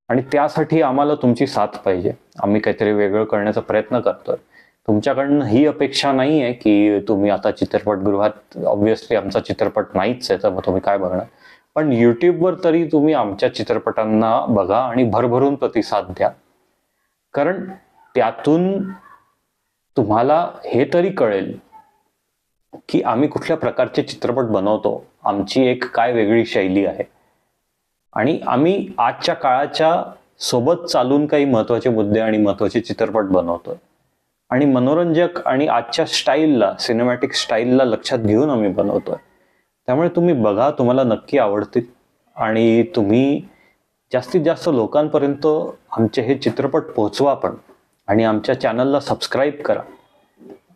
आणि त्यासाठी आम्हाला तुमची साथ पाहिजे. आम्ही काहीतरी वेगळं करण्याचा प्रयत्न करतोय. तुमच्याकडनं ही अपेक्षा नाही आहे की तुम्ही आता चित्रपटगृहात, ऑब्व्हियसली आमचा चित्रपट नाहीच आहे तर मग तुम्ही काय बघणार, पण युट्यूबवर तरी तुम्ही आमच्या चित्रपटांना बघा आणि भरभरून प्रतिसाद द्या. कारण त्यातून तुम्हाला हे तरी कळेल की आम्ही कुठल्या प्रकारचे चित्रपट बनवतो, आमची एक काय वेगळी शैली आहे, आणि आम्ही आजच्या काळाच्या सोबत चालून काही महत्वाचे मुद्दे आणि महत्वाचे चित्रपट बनवतोय. आणि मनोरंजक आणि आजच्या स्टाईलला, सिनेमॅटिक स्टाईलला लक्षात घेऊन आम्ही बनवतोय. त्यामुळे तुम्ही बघा, तुम्हाला नक्की आवडतील आणि तुम्ही जास्तीत जास्त लोकांपर्यंत आमचे हे चित्रपट पोहोचवा पण, आणि आमच्या चॅनलला सबस्क्राईब करा.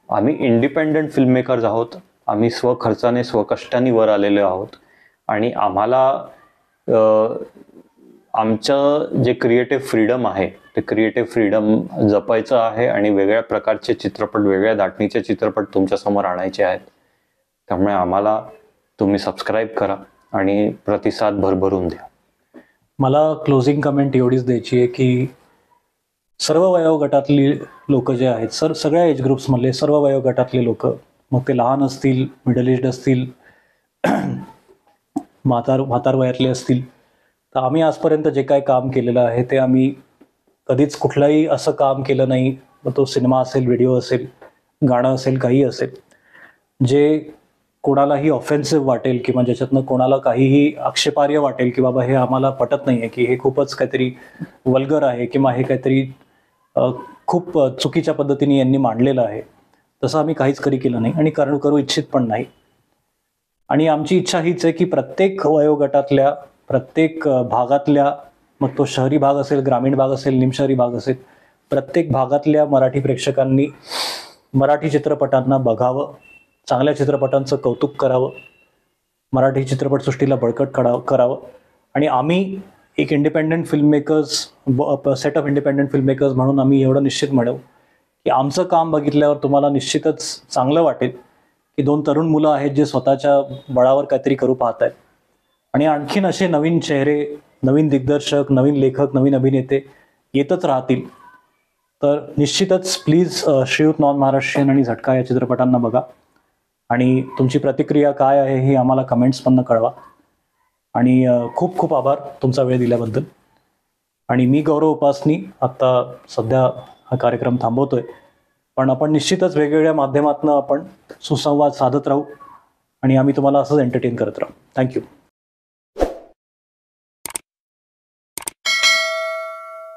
आम्ही इंडिपेंडंट फिल्ममेकर्स आहोत. आम्ही स्वखर्चाने स्वकष्टाने वर आलेलो आहोत आणि आम्हाला आमचं जे क्रिएटिव्ह फ्रीडम आहे ते क्रिएटिव्ह फ्रीडम जपायचं आहे आणि वेगळ्या प्रकारचे चित्रपट, वेगळ्या धाटणीचे चित्रपट तुमच्या समोर आणायचे आहेत. त्यामुळे आम्हाला तुम्ही सबस्क्राईब करा आणि प्रतिसाद भरभरून द्या. मला क्लोजिंग कमेंट एवढीच द्यायची आहे की सर्व वयोगटातली लोक जे आहेत, सगळ्या एज ग्रुप्समधले सर्व वयोगटातले लोक, मग ते लहान असतील, मिडल एज असतील, म्हातार वयातले असतील, तर आम्ही आजपर्यंत जे काय काम केलेलं आहे ते आम्ही कधीच कुठलंही असं काम केलं नाही, मग तो सिनेमा असेल, व्हिडिओ असेल, गाणं असेल, काही असेल, जे कोणालाही ऑफेन्सिव्ह वाटेल किंवा ज्याच्यातनं कोणाला काहीही आक्षेपार्ह वाटेल की बाबा हे आम्हाला पटत नाही आहे, की हे खूपच काहीतरी वल्गर आहे किंवा हे काहीतरी खूप चुकीच्या पद्धतीने यांनी मांडलेलं आहे, तसं आम्ही काहीच केलं नाही आणि करू इच्छित पण नाही. आणि आमची इच्छा हीच आहे की प्रत्येक वयोगटातल्या, प्रत्येक भागातल्या, मग तो शहरी भाग असेल, ग्रामीण भाग असेल, निमशहरी भाग असेल, प्रत्येक भागातल्या मराठी प्रेक्षकांनी मराठी चित्रपटांना बघावं, चांगल्या चित्रपटांचं कौतुक करावं, मराठी चित्रपटसृष्टीला बळकट करावं. आणि आम्ही एक independent filmmakers, set of independent filmmakers म्हणून आम्ही एवढं निश्चित म्हणू की आमचं काम बघितल्यावर तुम्हाला निश्चितच चांगलं वाटेल की दोन तरुण मुलं आहेत जे स्वतःच्या बळावर काहीतरी करू पाहत आहेत. आणि आणखीन असे नवीन चेहरे, नवीन दिग्दर्शक, नवीन लेखक, नवीन अभिनेते येतच राहतील. तर निश्चितच प्लीज श्रीयुत नॉन महाराष्ट्रीयन आणि झटका या चित्रपटांना बघा आणि तुमची प्रतिक्रिया काय आहे ही आम्हाला कमेंट्समधनं कळवा. आणि खूप खूप आभार तुमचा वेळ दिल्याबद्दल. आणि मी गौरव उपासनी आत्ता सध्या हा कार्यक्रम थांबवतोय, पण आपण निश्चितच वेगवेगळ्या माध्यमातून आपण सुसंवाद साधत राहू आणि आम्ही तुम्हाला असंच एंटरटेन करत राहू. थँक्यू.